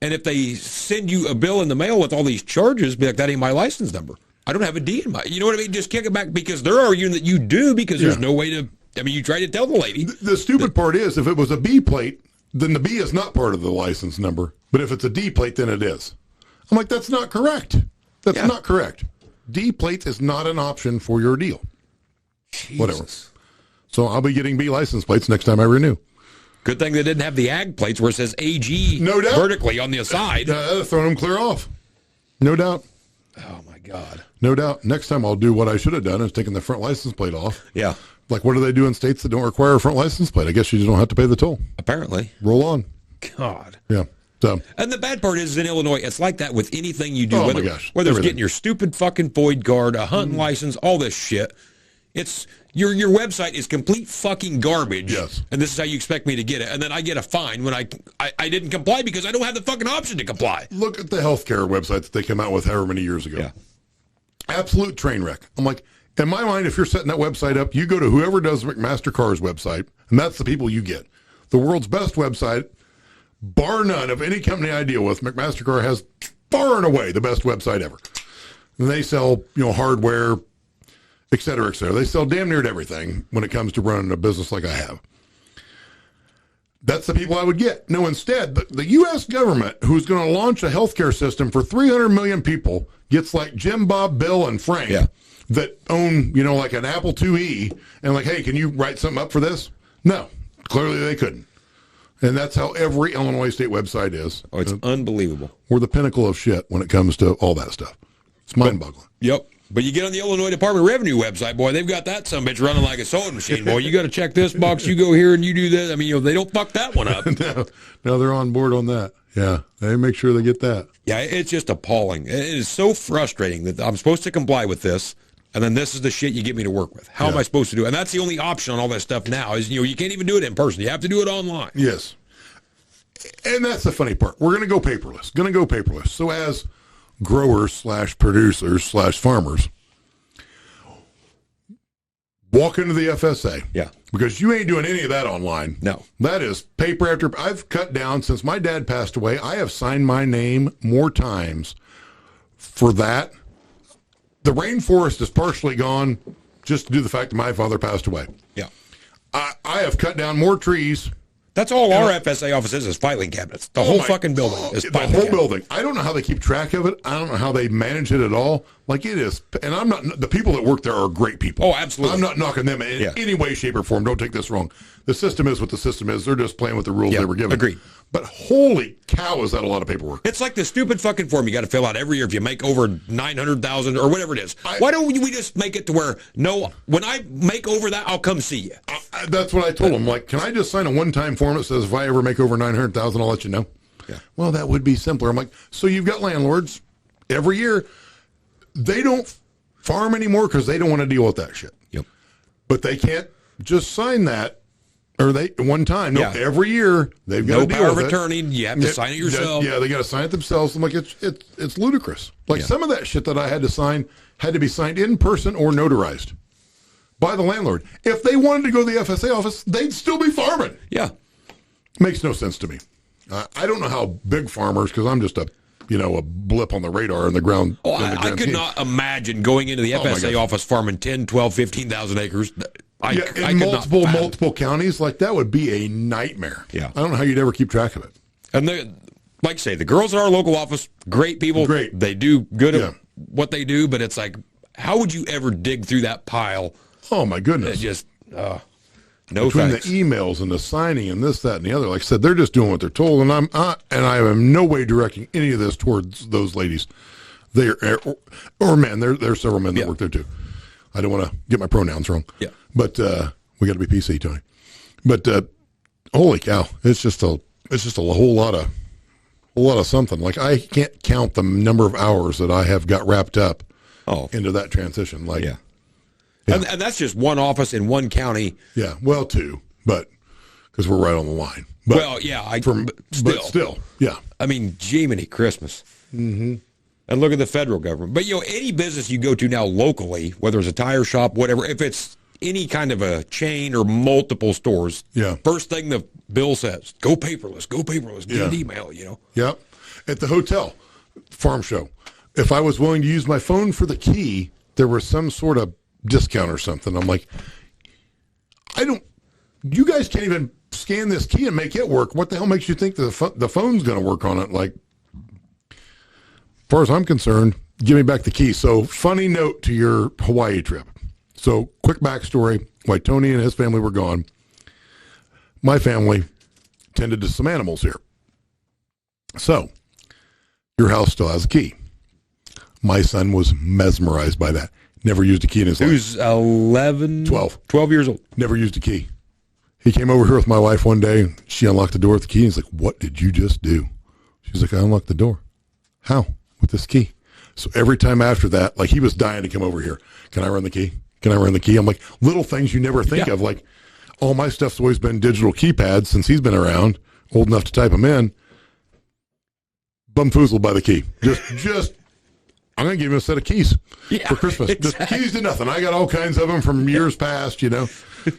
and if they send you a bill in the mail with all these charges, be like, that ain't my license number. I don't have a D in my. You know what I mean? Just kick it back, because they're arguing that you do, because there's no way to. I mean, you try to tell the lady. The stupid part is, if it was a B plate, then the B is not part of the license number. But if it's a D plate, then it is. I'm like, that's not correct. That's not correct. D plate is not an option for your deal. Jesus. Whatever. So I'll be getting B license plates next time I renew. Good thing they didn't have the ag plates where it says AG vertically on the side. That'd have thrown them clear off. No doubt. Oh, my God. No doubt. Next time I'll do what I should have done, is taking the front license plate off. Yeah. Like, what do they do in states that don't require a front license plate? I guess you just don't have to pay the toll. Apparently. Roll on. God. Yeah. So. And the bad part is, in Illinois, it's like that with anything you do. Oh, whether, my gosh. Whether it's getting your stupid fucking FOID card, a hunting license, all this shit. It's your website is complete fucking garbage. Yes. And this is how you expect me to get it. And then I get a fine when I didn't comply because I don't have the fucking option to comply. Look at the healthcare website that they came out with however many years ago. Yeah. Absolute train wreck. I'm like, in my mind, if you're setting that website up, you go to whoever does McMaster Car's website, and that's the people you get. The world's best website, bar none of any company I deal with, McMaster Car has far and away the best website ever. And they sell, hardware, et cetera, et cetera. They sell damn near everything when it comes to running a business like I have. That's the people I would get. No, instead, the U.S. government, who's going to launch a healthcare system for 300 million people, gets like Jim, Bob, Bill, and Frank that own, like an Apple IIe, and like, hey, can you write something up for this? No, clearly they couldn't. And that's how every Illinois state website is. Oh, it's unbelievable. We're the pinnacle of shit when it comes to all that stuff. It's mind-boggling. Yep. But you get on the Illinois Department of Revenue website, boy, they've got that sumbitch running like a sewing machine, boy. You got to check this box, you go here and you do that. I mean, they don't fuck that one up. No, they're on board on that. Yeah, they make sure they get that. Yeah, it's just appalling. It is so frustrating that I'm supposed to comply with this, and then this is the shit you get me to work with. How am I supposed to do it? And that's the only option on all that stuff now is, you can't even do it in person. You have to do it online. Yes. And that's the funny part. We're going to go paperless. So as growers/producers/farmers, walk into the FSA. Yeah. Because you ain't doing any of that online. No. That is paper after. I've cut down, since my dad passed away, I have signed my name more times for that. The rainforest is partially gone just due to the fact that my father passed away. Yeah. I have cut down more trees. That's all our FSA office is filing cabinets. The whole fucking building is filing cabinets. The whole building. I don't know how they keep track of it. I don't know how they manage it at all. Like it is, and I'm not. The people that work there are great people. Oh, absolutely. I'm not knocking them in any way, shape, or form. Don't take this wrong. The system is what the system is. They're just playing with the rules they were given. Agreed. But holy cow, is that a lot of paperwork? It's like the stupid fucking form you got to fill out every year if you make over 900,000 or whatever it is. Why don't we just make it to where when I make over that, I'll come see you. That's what I told them. Like, can I just sign a one-time form that says if I ever make over 900,000, I'll let you know? Yeah. Well, that would be simpler. I'm like, so you've got landlords every year. They don't farm anymore because they don't want to deal with that shit. Yep. But they can't just sign that, or one time. No, every year they've got to deal with it. No power of attorney. You have to sign it yourself. Yeah, they got to sign it themselves. I'm like, it's ludicrous. Like some of that shit that I had to sign had to be signed in person or notarized by the landlord. If they wanted to go to the FSA office, they'd still be farming. Yeah. Makes no sense to me. I don't know how big farmers, because I'm just a blip on the radar in the ground. Oh, I could not imagine going into the FSA office farming 10, 12, 15,000 acres. In multiple counties, like that would be a nightmare. Yeah. I don't know how you'd ever keep track of it. And like I say, the girls at our local office, great people. Great. They do good at what they do, but it's like, how would you ever dig through that pile? Oh, my goodness. Just, no Between thanks. the emails and the signing and this, that, and the other. Like I said, they're just doing what they're told, and I am in no way directing any of this towards those ladies. Or men. There's several men that work there, too. I don't want to get my pronouns wrong. Yeah. But we got to be PC, Tony. But holy cow, it's just a whole lot of something. Like I can't count the number of hours that I have got wrapped up into that transition. Like, yeah. And that's just one office in one county. Yeah, well, two, but because we're right on the line. But, well, yeah, but still, yeah. I mean, Jiminy Christmas. Mm-hmm. And look at the federal government. But, any business you go to now locally, whether it's a tire shop, whatever, if it's any kind of a chain or multiple stores, first thing the bill says, go paperless, get an email, Yep. At the hotel, farm show, if I was willing to use my phone for the key, there was some sort of discount or something. I'm like, you guys can't even scan this key and make it work. What the hell makes you think the phone's going to work on it? Like, as far as I'm concerned, give me back the key. So, funny note to your Hawaii trip. So, quick backstory, why Tony and his family were gone. My family tended to some animals here. So, your house still has a key. My son was mesmerized by that. Never used a key in his life. Who's 11? 12. 12 years old. Never used a key. He came over here with my wife one day. She unlocked the door with the key. He's like, what did you just do? She's like, I unlocked the door. How? With this key. So every time after that, like he was dying to come over here. Can I run the key? Can I run the key? I'm like, little things you never think of. Like, all my stuff's always been digital keypads since he's been around, old enough to type them in. Bumfoozled by the key. Just I'm going to give him a set of keys for Christmas. Exactly. Just keys to nothing. I got all kinds of them from years past,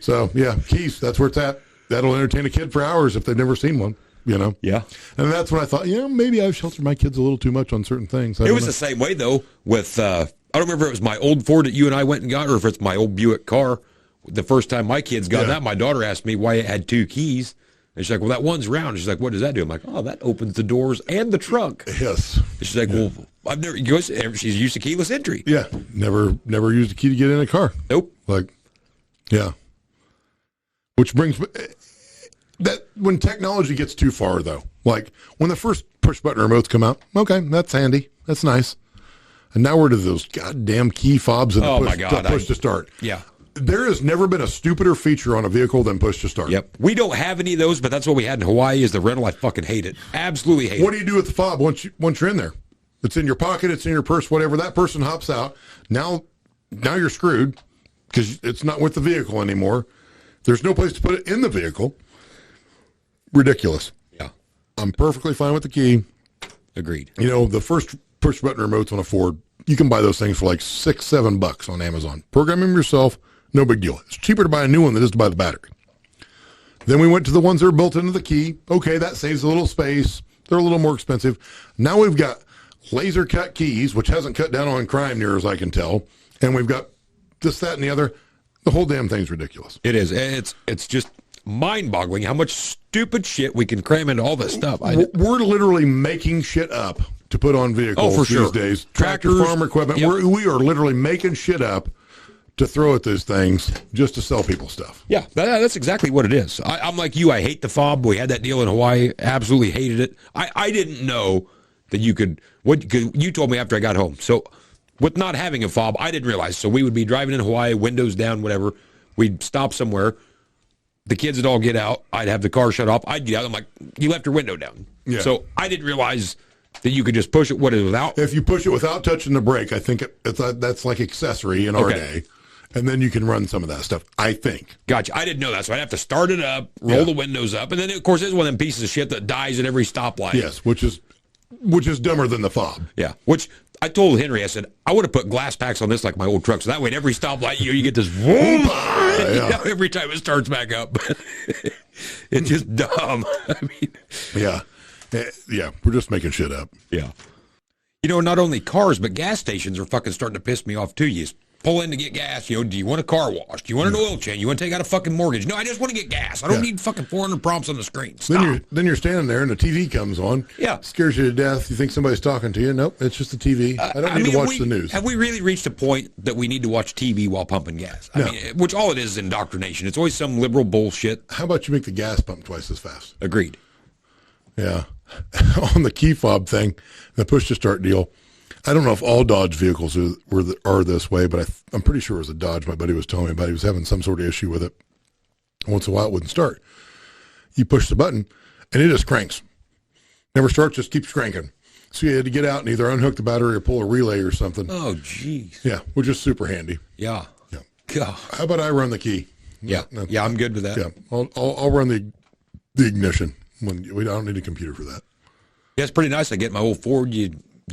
So, keys, that's where it's at. That'll entertain a kid for hours if they've never seen one, Yeah. And that's when I thought, maybe I've sheltered my kids a little too much on certain things. It was the same way, though, with, I don't remember if it was my old Ford that you and I went and got, or if it's my old Buick car. The first time my kids got that, my daughter asked me why it had two keys. And she's like, well, that one's round. She's like, what does that do? I'm like, oh, that opens the doors and the trunk. Yes. And she's like, well, I've never, she's used to keyless entry. Yeah. Never used a key to get in a car. Nope. Like, yeah. Which brings that when technology gets too far, though, like when the first push button remotes come out, okay, that's handy. That's nice. And now we're to those goddamn key fobs and push to start. Yeah. There has never been a stupider feature on a vehicle than push to start. Yep. We don't have any of those, but that's what we had in Hawaii is the rental. I fucking hate it. Absolutely hate it. What do you do with the fob once you're in there? It's in your pocket, it's in your purse, whatever. That person hops out. Now you're screwed because it's not with the vehicle anymore. There's no place to put it in the vehicle. Ridiculous. Yeah. I'm perfectly fine with the key. Agreed. The first push button remotes on a Ford, you can buy those things for like $6-7 on Amazon. Program them yourself. No big deal. It's cheaper to buy a new one than it is to buy the battery. Then we went to the ones that are built into the key. Okay, that saves a little space. They're a little more expensive. Now we've got laser cut keys, which hasn't cut down on crime near as I can tell. And we've got this, that, and the other. The whole damn thing's ridiculous. It is. It's just mind-boggling how much stupid shit we can cram into all this stuff. We're literally making shit up to put on vehicles these days. Tractors, farm equipment. Yep. We are literally making shit up to throw at those things just to sell people stuff. Yeah, that's exactly what it is. I'm like you. I hate the fob. We had that deal in Hawaii. Absolutely hated it. I didn't know that you could. You told me after I got home. So with not having a fob, I didn't realize. So we would be driving in Hawaii, windows down, whatever. We'd stop somewhere. The kids would all get out. I'd have the car shut off. I'd get out. I'm like, you left your window down. Yeah. So I didn't realize that you could just push it without. If you push it without touching the brake, I think that's like accessory in our day. And then you can run some of that stuff, I think. Gotcha. I didn't know that. So I'd have to start it up, roll the windows up. And then, of course, it's one of them pieces of shit that dies at every stoplight. Yes, which is dumber than the fob. Yeah, which I told Henry, I said, I would have put glass packs on this like my old truck. So that way at every stoplight, you get this boom. Every time it starts back up. It's just dumb. I mean. Yeah, we're just making shit up. Yeah. Not only cars, but gas stations are fucking starting to piss me off, too. You pull in to get gas. Do you want a car wash? Do you want an oil change? You want to take out a fucking mortgage? No, I just want to get gas. I don't need fucking 400 prompts on the screen. Stop. Then you're standing there and the TV comes on. Yeah. Scares you to death. You think somebody's talking to you. Nope, it's just the TV. I don't need to watch the news. Have we really reached a point that we need to watch TV while pumping gas? I mean, which all it is indoctrination. It's always some liberal bullshit. How about you make the gas pump twice as fast? Agreed. Yeah. On the key fob thing, the push-to-start deal, I don't know if all Dodge vehicles are this way, but I'm pretty sure it was a Dodge my buddy was telling me about. He was having some sort of issue with it. Once in a while, it wouldn't start. You push the button, and it just cranks. Never starts, just keeps cranking. So you had to get out and either unhook the battery or pull a relay or something. Oh, jeez. Yeah, which is super handy. Yeah. God. How about I run the key? Yeah, I'm good with that. Yeah, I'll run the ignition. We don't need a computer for that. Yeah, it's pretty nice. I get my old Ford. You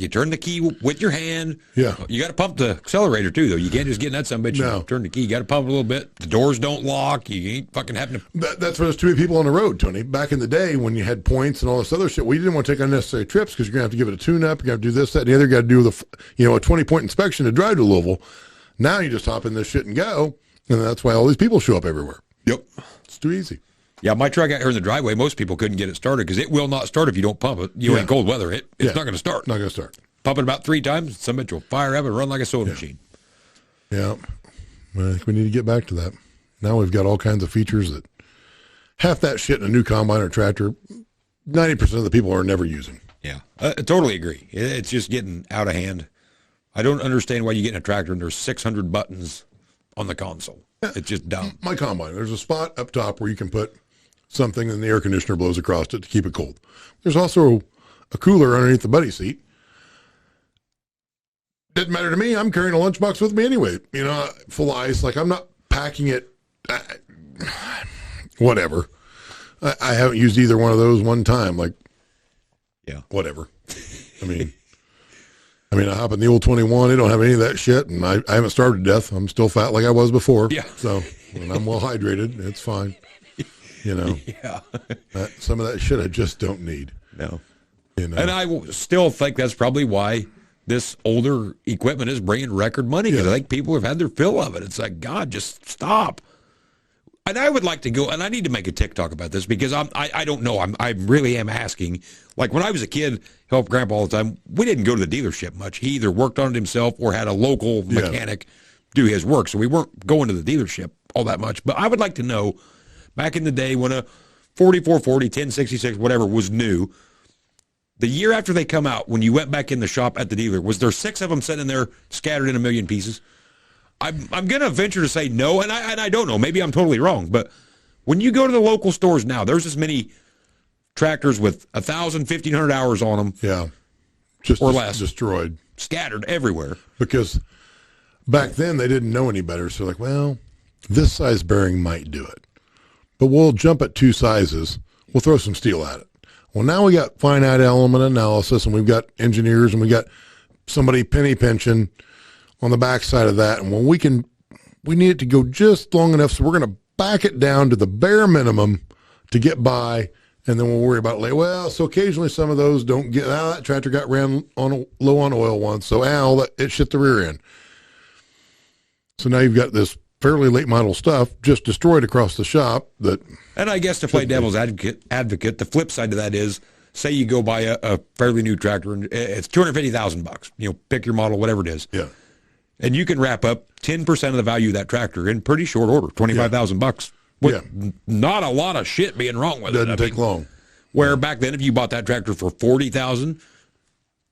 turn the key with your hand. Yeah. You got to pump the accelerator, too, though. You can't just get in that sumbitch and turn the key. You got to pump it a little bit. The doors don't lock. You ain't fucking having to. That's where there's too many people on the road, Tony. Back in the day when you had points and all this other shit, we didn't want to take unnecessary trips because you're going to have to give it a tune-up. You're going to have to do this, that, and the other. You got to do a 20-point inspection to drive to Louisville. Now you just hop in this shit and go, and that's why all these people show up everywhere. Yep. It's too easy. Yeah, my truck out here in the driveway, most people couldn't get it started because it will not start if you don't pump it. In cold weather, it's not going to start. Not going to start. Pump it about 3 times, some bitch will fire up and run like a soda machine. Yeah. Well, I think we need to get back to that. Now we've got all kinds of features that half that shit in a new combine or tractor, 90% of the people are never using. Yeah, I totally agree. It's just getting out of hand. I don't understand why you get in a tractor and there's 600 buttons on the console. It's just dumb. My combine, there's a spot up top where you can put something and the air conditioner blows across it to keep it cold. There's also a cooler underneath the buddy seat. Didn't matter to me. I'm carrying a lunchbox with me anyway, full of ice. Like I'm not packing it, whatever. I haven't used either one of those one time. Like, whatever. I mean, I hop in the old 21. They don't have any of that shit, and I haven't starved to death. I'm still fat like I was before. Yeah. So when I'm well hydrated, it's fine. Yeah. Some of that shit I just don't need. No. And I still think that's probably why this older equipment is bringing record money because I think people have had their fill of it. It's like, God, just stop. And I would like to go, and I need to make a TikTok about this because I don't know. I really am asking. Like when I was a kid, helped Grandpa all the time, we didn't go to the dealership much. He either worked on it himself or had a local mechanic do his work. So we weren't going to the dealership all that much. But I would like to know, back in the day when a 4440, 1066, whatever was new, the year after they come out, when you went back in the shop at the dealer, was there 6 of them sitting there scattered in a million pieces? I'm going to venture to say no, and I don't know. Maybe I'm totally wrong. But when you go to the local stores now, there's as many tractors with 1,000, 1,500 hours on them. Yeah. Just or less. Destroyed. Scattered everywhere. Because back then they didn't know any better. So like, well, this size bearing might do it. But we'll jump at 2 sizes. We'll throw some steel at it. Well, now we got finite element analysis, and we've got engineers, and we got somebody penny pinching on the backside of that. And when we need it to go just long enough, so we're going to back it down to the bare minimum to get by, and then we'll worry about it later. Well, so occasionally some of those don't get. That tractor got ran low on oil once, so it shit the rear end. So now you've got this fairly late model stuff just destroyed across the shop. And I guess to play devil's advocate, the flip side of that is say you go buy a fairly new tractor and it's $250,000. Pick your model, whatever it is. Yeah. And you can wrap up 10% of the value of that tractor in pretty short order, $25,000. With not a lot of shit being wrong with it. Doesn't take long. Where back then, if you bought that tractor for $40,000,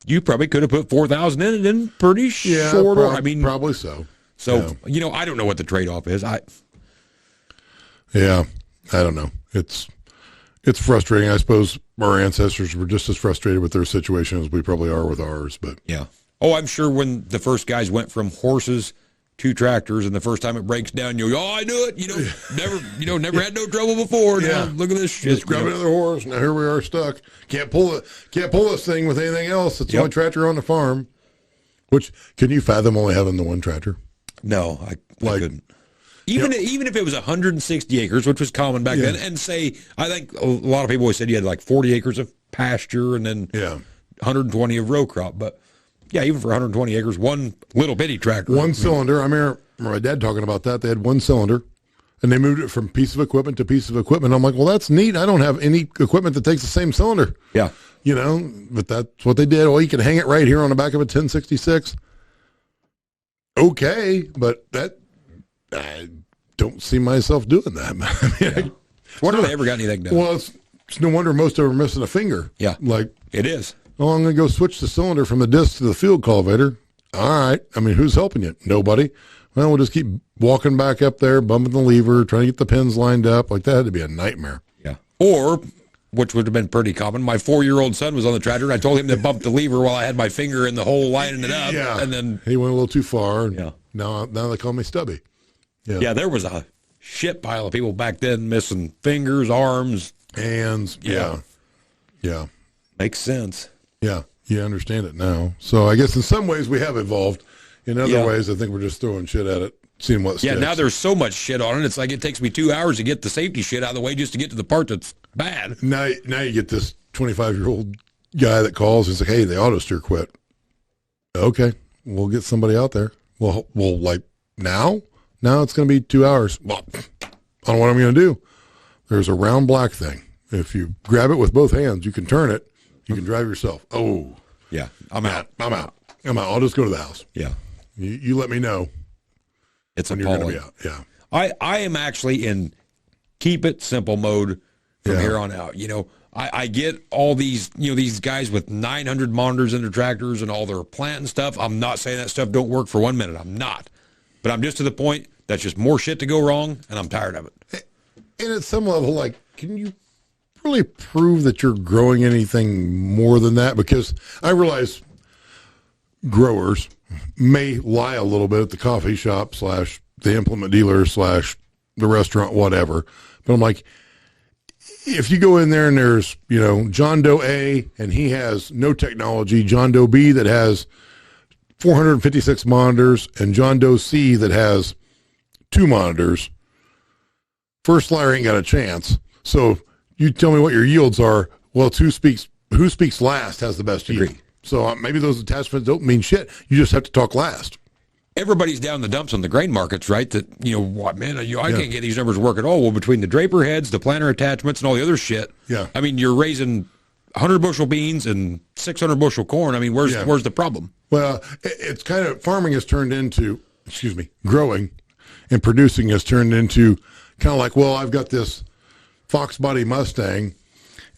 you probably could have put $4,000 in it in pretty short order. Probably so. So I don't know what the trade-off is. I don't know. It's frustrating. I suppose our ancestors were just as frustrated with their situation as we probably are with ours. But yeah. Oh, I'm sure when the first guys went from horses to tractors, and the first time it breaks down, you go, "Oh, I knew it." Never had no trouble before. Now, look at this shit. Just grab another horse. Now here we are stuck. Can't pull this thing with anything else. It's the only tractor on the farm. Which, can you fathom only having the one tractor? No, I couldn't. Even if it was 160 acres, which was common back then, and say, I think a lot of people always said you had like 40 acres of pasture and then 120 of row crop. But yeah, even for 120 acres, one little bitty tractor. One cylinder. I remember my dad talking about that. They had one cylinder, and they moved it from piece of equipment to piece of equipment. I'm like, well, that's neat. I don't have any equipment that takes the same cylinder. Yeah. But that's what they did. Well, you can hang it right here on the back of a 1066. Okay, but I don't see myself doing that. Wonder they ever got anything done. Well, it's no wonder most of them are missing a finger. Yeah. Like, it is. Oh, I'm going to go switch the cylinder from the disc to the field cultivator. All right. Who's helping you? Nobody. Well, we'll just keep walking back up there, bumping the lever, trying to get the pins lined up. Like, that had to be a nightmare. Yeah. Or, which would have been pretty common, my 4-year-old son was on the tractor, and I told him to bump the lever while I had my finger in the hole lining it up. Yeah. And then he went a little too far. And now they call me Stubby. Yeah, there was a shit pile of people back then missing fingers, arms. Hands. Yeah. Makes sense. Yeah, you understand it now. So I guess in some ways we have evolved. In other ways, I think we're just throwing shit at it, seeing what sticks. Yeah, now there's so much shit on it. It's like it takes me 2 hours to get the safety shit out of the way just to get to the part that's bad. Now you get this 25-year-old guy that calls and says, "Hey, the auto steer quit." Okay, we'll get somebody out there. Well, like now it's going to be 2 hours. Well, I don't know what I'm going to do. There's a round black thing. If you grab it with both hands, you can turn it. You can drive yourself. Oh. Yeah, I'm out. I'll just go to the house. Yeah. You let me know. It's when appalling. You're going to be out. Yeah. I am actually in keep it simple mode from here on out. I get all these, these guys with 900 monitors in their tractors and all their plant and stuff. I'm not saying that stuff don't work for 1 minute. I'm not. But I'm just to the point that's just more shit to go wrong, and I'm tired of it. And at some level, like, can you really prove that you're growing anything more than that? Because I realize growers may lie a little bit at the coffee shop / the implement dealer / the restaurant, whatever. But I'm like, if you go in there and there's, John Doe A and he has no technology, John Doe B that has 456 monitors, and John Doe C that has 2 monitors, first liar ain't got a chance. So you tell me what your yields are. Well, it's who speaks last has the best yield. So maybe those attachments don't mean shit. You just have to talk last. Everybody's down in the dumps on the grain markets, right? That, what, man, I can't get these numbers to work at all. Well, between the draper heads, the planter attachments, and all the other shit. Yeah. You're raising 100 bushel beans and 600 bushel corn. Where's the problem? Well, it's kind of, farming has turned into, growing and producing has turned into kind of like, well, I've got this Fox body Mustang,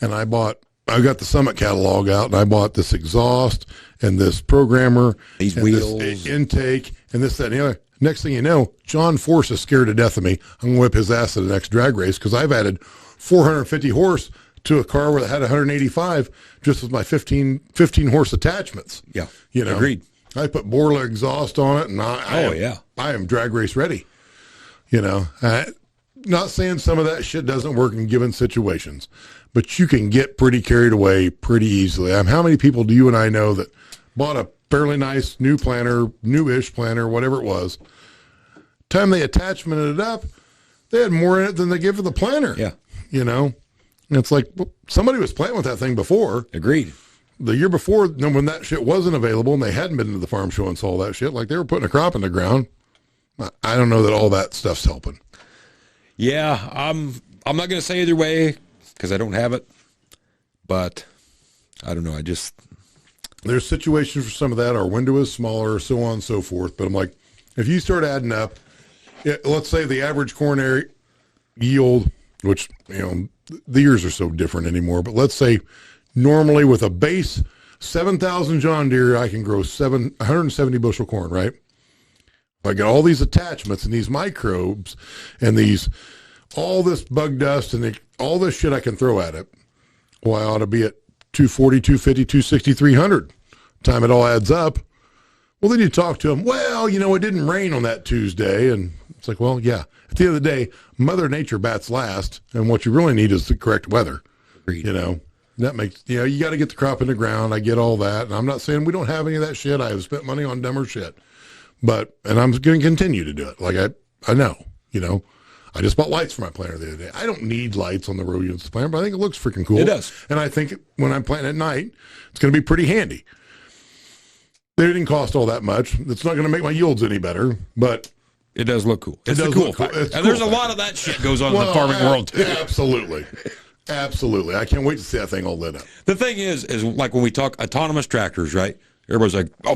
and I got the Summit catalog out, and I bought this exhaust and this programmer, these and wheels, this intake, and this, that, and the other. Next thing you know, John Force is scared to death of me. I'm going to whip his ass at the next drag race because I've added 450 horse to a car where it had 185 just with my 15 horse attachments. Yeah, agreed. I put Borla exhaust on it, and I am drag race ready. Not saying some of that shit doesn't work in given situations, but you can get pretty carried away pretty easily. How many people do you and I know that bought a fairly nice new planter, newish planter, whatever it was? Time they attachmented it up, they had more in it than they give for the planter. Yeah. And it's like, well, somebody was planting with that thing before. Agreed. The year before, when that shit wasn't available and they hadn't been to the farm show and saw that shit, like they were putting a crop in the ground. I don't know that all that stuff's helping. Yeah, I'm not going to say either way because I don't have it, but I don't know. There's situations for some of that. Our window is smaller, so on and so forth. But I'm like, if you start adding up, let's say the average corn area yield, which, the years are so different anymore, but let's say normally with a base 7,000 John Deere, I can grow 170 bushel corn, right? If I get all these attachments and these microbes and all this bug dust and all this shit I can throw at it, well, I ought to be at 240, 250, 260, 300. Time it all adds up. Well, then you talk to them. Well, it didn't rain on that Tuesday. And it's like, well, yeah. At the end of the day, Mother Nature bats last. And what you really need is the correct weather. Agreed. That makes, you got to get the crop in the ground. I get all that. And I'm not saying we don't have any of that shit. I have spent money on dumber shit. And I'm going to continue to do it. Like I know, I just bought lights for my planter the other day. I don't need lights on the row units planter, but I think it looks freaking cool. It does. And I think when I'm planting at night, it's going to be pretty handy. They didn't cost all that much. It's not going to make my yields any better, but it does look cool. It's a cool fact. And there's a lot of that shit goes on in the farming world too. Absolutely. Absolutely. I can't wait to see that thing all lit up. The thing is like when we talk autonomous tractors, right? Everybody's like, oh,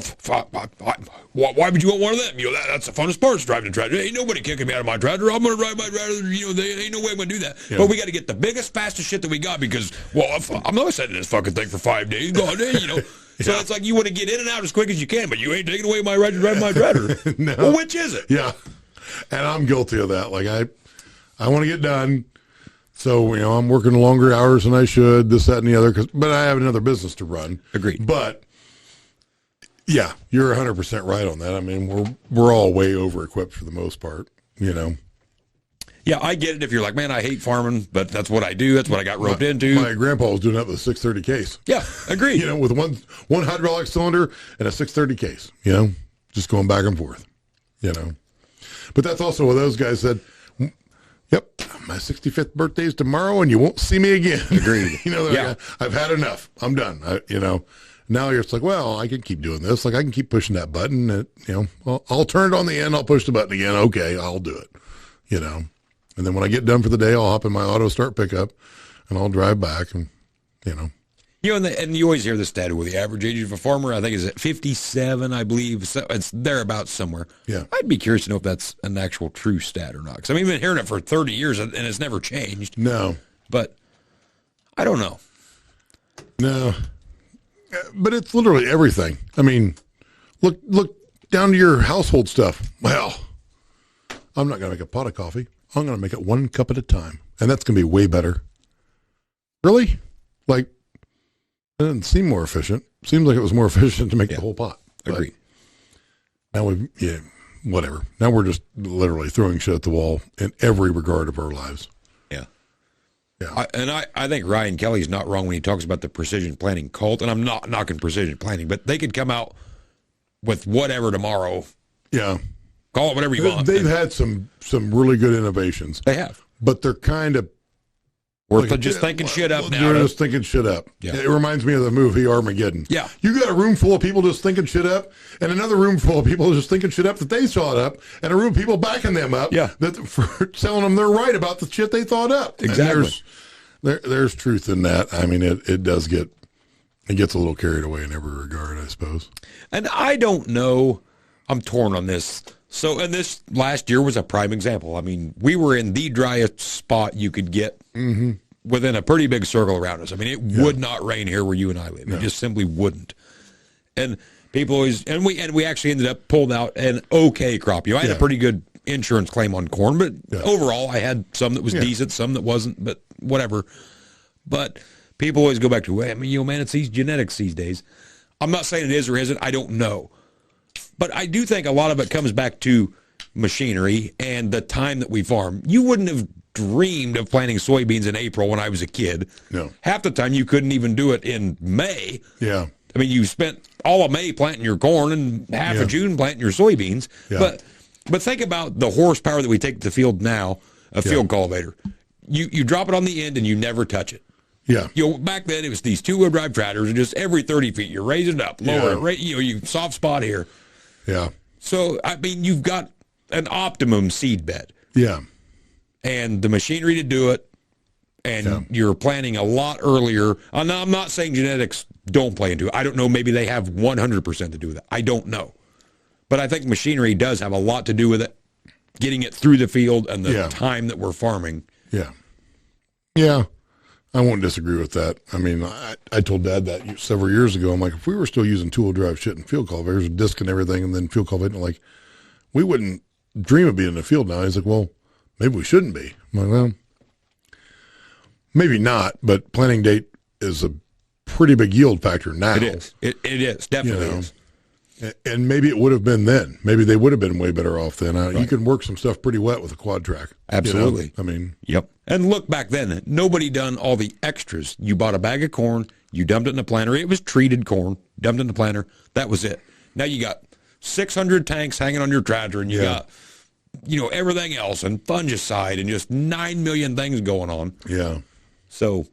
why would you want one of them? That's the funnest part, driving a tractor. Ain't nobody kicking me out of my tractor. I'm going to ride my tractor. There ain't no way I'm going to do that. Yeah. But we got to get the biggest, fastest shit that we got because, I'm not sitting in this fucking thing for 5 days. So it's like you want to get in and out as quick as you can, but you ain't taking away my right to drive my tractor. No. Well, which is it? Yeah. And I'm guilty of that. Like, I want to get done. So, I'm working longer hours than I should, this, that, and the other, but I have another business to run. Agreed. But, yeah, you're 100% right on that. I mean, we're all way over-equipped for the most part, Yeah, I get it if you're like, man, I hate farming, but that's what I do. That's what I got roped into. My grandpa was doing that with a 630 case. Yeah, agreed. With one hydraulic cylinder and a 630 case, just going back and forth, But that's also what those guys said. Yep, my 65th birthday is tomorrow, and you won't see me again. Agreed. Yeah. I've had enough. I'm done. Now you're just like, well, I can keep doing this. Like I can keep pushing that button. I'll turn it on the end. I'll push the button again. Okay, I'll do it. And then when I get done for the day, I'll hop in my auto start pickup, and I'll drive back. And and you always hear the stat where the average age of a farmer, I think, is at 57, I believe. So it's thereabouts somewhere. Yeah. I'd be curious to know if that's an actual true stat or not. Because I've been hearing it for 30 years, and it's never changed. No. But I don't know. No. But it's literally everything. I mean, look down to your household stuff. Well, I'm not going to make a pot of coffee. I'm going to make it 1 cup at a time. And that's going to be way better. Really? Like, it doesn't seem more efficient. Seems like it was more efficient to make the whole pot. Agreed. Now whatever. Now we're just literally throwing shit at the wall in every regard of our lives. Yeah. Yeah. I think Ryan Kelly's not wrong when he talks about the precision planting cult, and I'm not knocking precision planting, but they could come out with whatever tomorrow. Yeah. Call it whatever you want. They've had some really good innovations. They have. But they're kind of just thinking shit up now. They're just thinking shit up. Yeah. It reminds me of the movie Armageddon. Yeah. You got a room full of people just thinking shit up, and another room full of people just thinking shit up that they thought up, and a room of people backing them up for telling them they're right about the shit they thought up. Exactly. And there's truth in that. I mean, it does it gets a little carried away in every regard, I suppose. And I don't know. I'm torn on this. So, and this last year was a prime example. I mean, we were in the driest spot you could get within a pretty big circle around us. I mean, it would not rain here where you and I live. It just simply wouldn't. And people always, and we actually ended up pulled out an okay crop. I had a pretty good insurance claim on corn, but overall I had some that was decent, some that wasn't, but whatever. But people always go back to, I mean, man, it's these genetics these days. I'm not saying it is or isn't. I don't know. But I do think a lot of it comes back to machinery and the time that we farm. You wouldn't have dreamed of planting soybeans in April when I was a kid. No. Half the time you couldn't even do it in May. Yeah. I mean, you spent all of May planting your corn and half of June planting your soybeans. Yeah. But think about the horsepower that we take to the field now, a field cultivator. You drop it on the end and you never touch it. Yeah. Back then it was these two-wheel drive tractors, and just every 30 feet you raise it up, lower it, you soft spot here. Yeah. So, I mean, you've got an optimum seed bed. Yeah. And the machinery to do it, and you're planting a lot earlier. I'm not saying genetics don't play into it. I don't know. Maybe they have 100% to do with it. I don't know. But I think machinery does have a lot to do with it, getting it through the field and the time that we're farming. Yeah. Yeah. I won't disagree with that. I mean, I told Dad that several years ago. I'm like, if we were still using tool drive shit and field cultivators with disc and everything and then field cultivating, like, we wouldn't dream of being in the field now. He's like, well, maybe we shouldn't be. I'm like, well, maybe not, but planting date is a pretty big yield factor now. It is. It is. Definitely is. And maybe it would have been then. Maybe they would have been way better off then. You can work some stuff pretty wet with a quad track. Absolutely. You know? I mean. Yep. And look, back then, nobody done all the extras. You bought a bag of corn, you dumped it in the planter. It was treated corn, dumped it in the planter. That was it. Now you got 600 tanks hanging on your tractor, and you got, everything else, and fungicide, and just 9 million things going on. Yeah. So,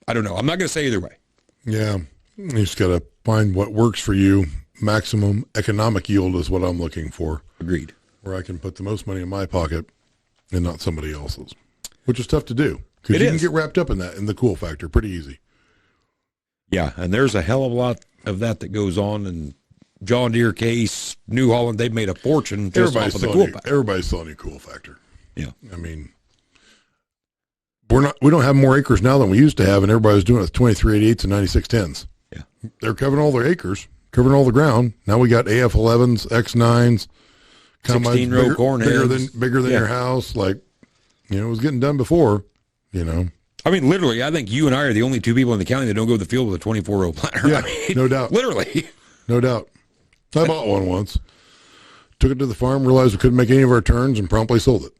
I don't know. I'm not going to say either way. Yeah. You just got to find what works for you. Maximum economic yield is what I'm looking for. Agreed. Where I can put the most money in my pocket and not somebody else's, which is tough to do because you can get wrapped up in that, in the cool factor, pretty easy. Yeah, and there's a hell of a lot of that goes on. And John Deere, Case, New Holland, they've made a fortune just off of the cool factor. Everybody's selling you cool factor. Yeah. I mean, we don't have more acres now than we used to have, and everybody's doing it with 2388s and 9610s. Yeah. They're covering all their acres, covering all the ground. Now we got AF11s, X9s, 16-row corn bigger than your house. Like, it was getting done before, I mean, literally, I think you and I are the only two people in the county that don't go to the field with a 24-row planter. Yeah, I mean, no doubt. Literally. No doubt. I bought one once, took it to the farm, realized we couldn't make any of our turns, and promptly sold it.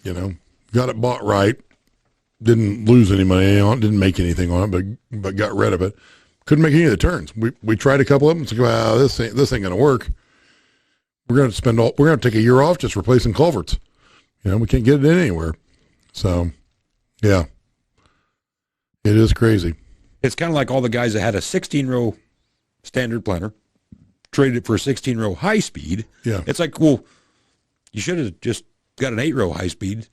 Yep. Got it bought right, didn't lose any money on it, didn't make anything on it, but got rid of it. Couldn't make any of the turns. We tried a couple of them. It's like, wow, this ain't going to work. We're going to take a year off just replacing culverts. We can't get it in anywhere. So, yeah, it is crazy. It's kind of like all the guys that had a 16-row standard planter, traded it for a 16-row high speed. Yeah. It's like, well, you should have just got an 8-row high speed.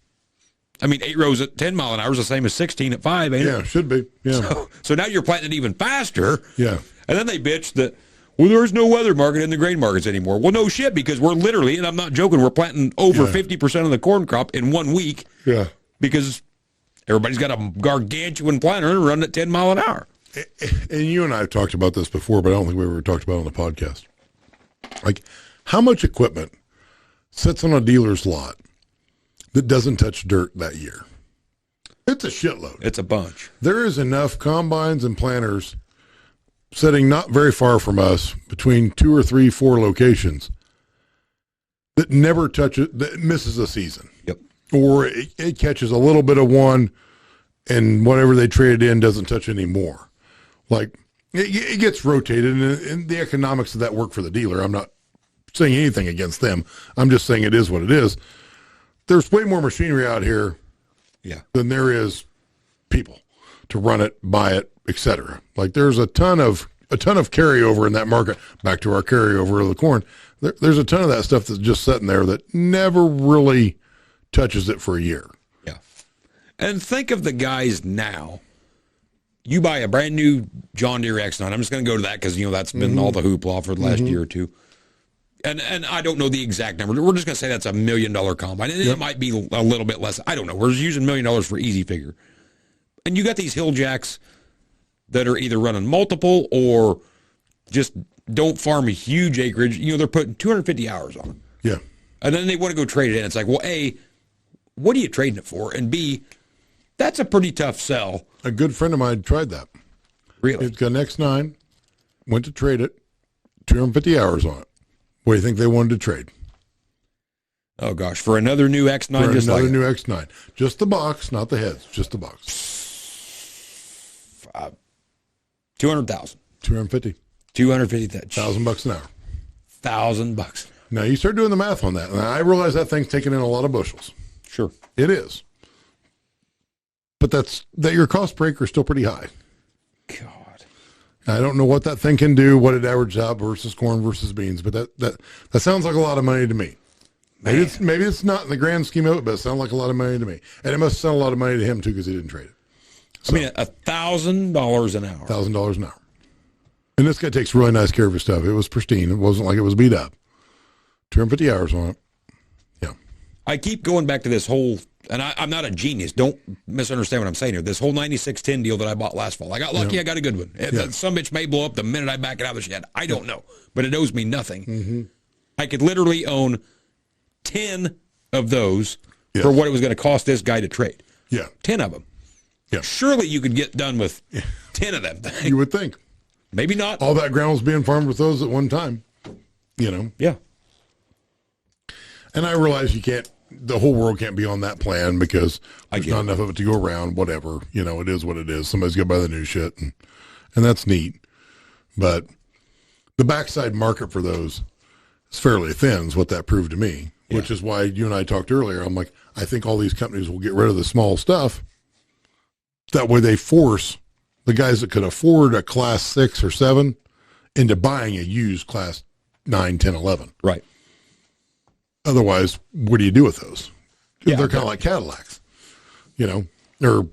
I mean, 8 rows at 10 mile an hour is the same as 16 at 5, ain't it? Yeah, should be. Yeah. So now you're planting it even faster. Yeah. And then they bitch that, well, there's no weather market in the grain markets anymore. Well, no shit, because we're literally, and I'm not joking, we're planting over 50% of the corn crop in 1 week. Yeah. Because everybody's got a gargantuan planter and running at 10 mile an hour. And you and I have talked about this before, but I don't think we ever talked about it on the podcast. Like, how much equipment sits on a dealer's lot that doesn't touch dirt that year? It's a shitload. It's a bunch. There is enough combines and planters sitting not very far from us, between 2 or 3, 4 locations, that never touch it, that misses a season. Yep. Or it catches a little bit of one, and whatever they traded in doesn't touch anymore. Like, it gets rotated, and the economics of that work for the dealer. I'm not saying anything against them. I'm just saying it is what it is. There's way more machinery out here than there is people to run it, buy it, etc. Like, there's a ton of carryover in that market. Back to our carryover of the corn. There's a ton of that stuff that's just sitting there that never really touches it for a year. Yeah. And think of the guys now. You buy a brand new John Deere X9. I'm just going to go to that because, that's been all the hoopla for the last year or two. And I don't know the exact number. We're just going to say that's $1 million combine. And it might be a little bit less. I don't know. We're just using $1 million for easy figure. And you got these hill jacks that are either running multiple or just don't farm a huge acreage. They're putting 250 hours on it. Yeah. And then they want to go trade it in. It's like, well, A, what are you trading it for? And B, that's a pretty tough sell. A good friend of mine tried that. Really? It's got an X9, went to trade it, 250 hours on it. What do you think they wanted to trade? Oh, gosh, for another new X9? For another new X9. Just the box, not the heads, just the box. 200,000. 250. 250,000. $1,000 an hour. $1,000. Now, you start doing the math on that. And I realize that thing's taking in a lot of bushels. Sure. It is. But that your cost per acre is still pretty high. God. I don't know what that thing can do, what it averages out versus corn versus beans, but that sounds like a lot of money to me. Maybe it's not in the grand scheme of it, but it sounds like a lot of money to me. And it must sound a lot of money to him, too, because he didn't trade it. So, I mean, $1,000 an hour. $1,000 an hour. And this guy takes really nice care of his stuff. It was pristine. It wasn't like it was beat up. 250 hours on it. Yeah. I keep going back to this whole, and I'm not a genius. Don't misunderstand what I'm saying here. This whole 9610 deal that I bought last fall. I got lucky. I got a good one. Some bitch may blow up the minute I back it out of the shed. I don't know. But it owes me nothing. Mm-hmm. I could literally own 10 of those for what it was going to cost this guy to trade. Yeah. 10 of them. Yeah. Surely you could get done with 10 of them things. You would think. Maybe not. All that ground was being farmed with those at one time. You know? Yeah. And I realize the whole world can't be on that plan because there's not enough of it to go around, whatever. You know, it is what it is. Somebody's got to buy the new shit, and that's neat. But the backside market for those is fairly thin, is what that proved to me, which is why you and I talked earlier. I'm like, I think all these companies will get rid of the small stuff. That way they force the guys that could afford a class 6 or 7 into buying a used class 9, 10, 11. Right. Otherwise, what do you do with those? They're kind of like Cadillacs, you know, or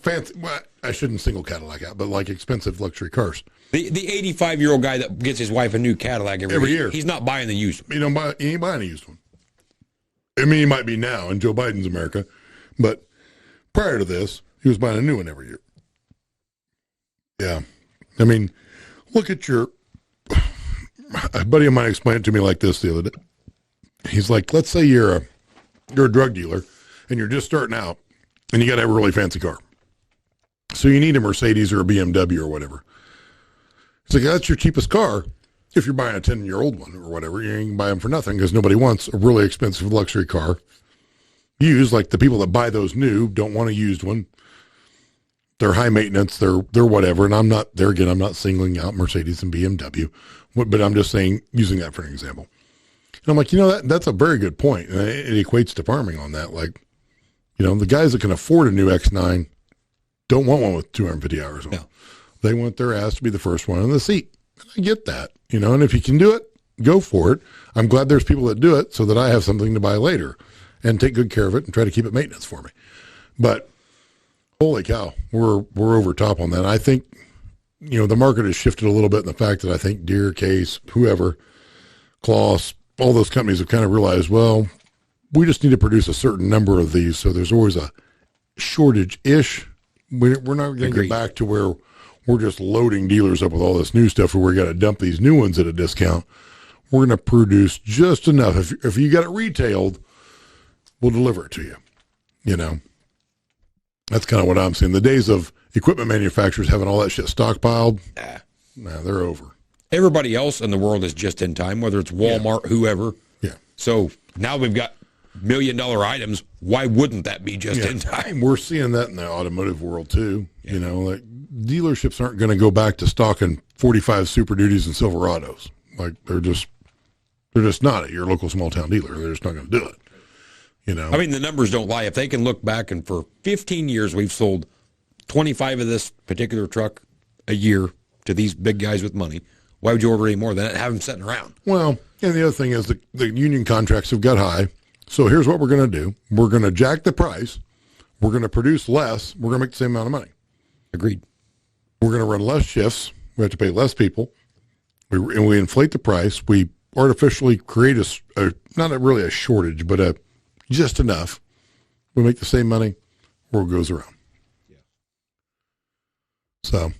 fancy. Well, I shouldn't single Cadillac out, but like expensive luxury cars. The 85-year-old guy that gets his wife a new Cadillac every year, he's not buying the used one. He ain't buying a used one. I mean, he might be now in Joe Biden's America, but prior to this, he was buying a new one every year. Yeah. I mean, look at a buddy of mine explained it to me like this the other day. He's like, let's say you're a drug dealer and you're just starting out and you got to have a really fancy car. So you need a Mercedes or a BMW or whatever. It's like, that's your cheapest car. If you're buying a 10-year-old one or whatever, you can buy them for nothing because nobody wants a really expensive luxury car. Used, like the people that buy those new don't want a used one. They're high maintenance, they're whatever. And I'm not singling out Mercedes and BMW, but I'm just saying, using that for an example. And I'm like, that's a very good point. And it equates to farming on that. Like, the guys that can afford a new X9 don't want one with 250 hours on it. No. They want their ass to be the first one in the seat. I get that, and if you can do it, go for it. I'm glad there's people that do it so that I have something to buy later and take good care of it and try to keep it maintenance for me. But holy cow, we're over top on that. I think, the market has shifted a little bit in the fact that I think Deere, Case, whoever, Kloss, all those companies have kind of realized, well, we just need to produce a certain number of these. So there's always a shortage-ish. We're not going to get back to where we're just loading dealers up with all this new stuff where we got to dump these new ones at a discount. We're going to produce just enough. If you got it retailed, we'll deliver it to you. That's kind of what I'm seeing. The days of equipment manufacturers having all that shit stockpiled, they're over. Everybody else in the world is just in time, whether it's Walmart, whoever. Yeah. So now we've got $1 million items. Why wouldn't that be just in time? We're seeing that in the automotive world too. Yeah. Like dealerships aren't going to go back to stocking 45 Super Duties and Silverados. Like they're just not at your local small town dealer. They're just not going to do it. I mean, the numbers don't lie. If they can look back and for 15 years we've sold 25 of this particular truck a year to these big guys with money, why would you order any more than that and have them sitting around? Well, and the other thing is the union contracts have got high. So here's what we're going to do. We're going to jack the price. We're going to produce less. We're going to make the same amount of money. Agreed. We're going to run less shifts. We have to pay less people. We inflate the price. We artificially create not really a shortage, but just enough. We make the same money. World goes around. Yeah. So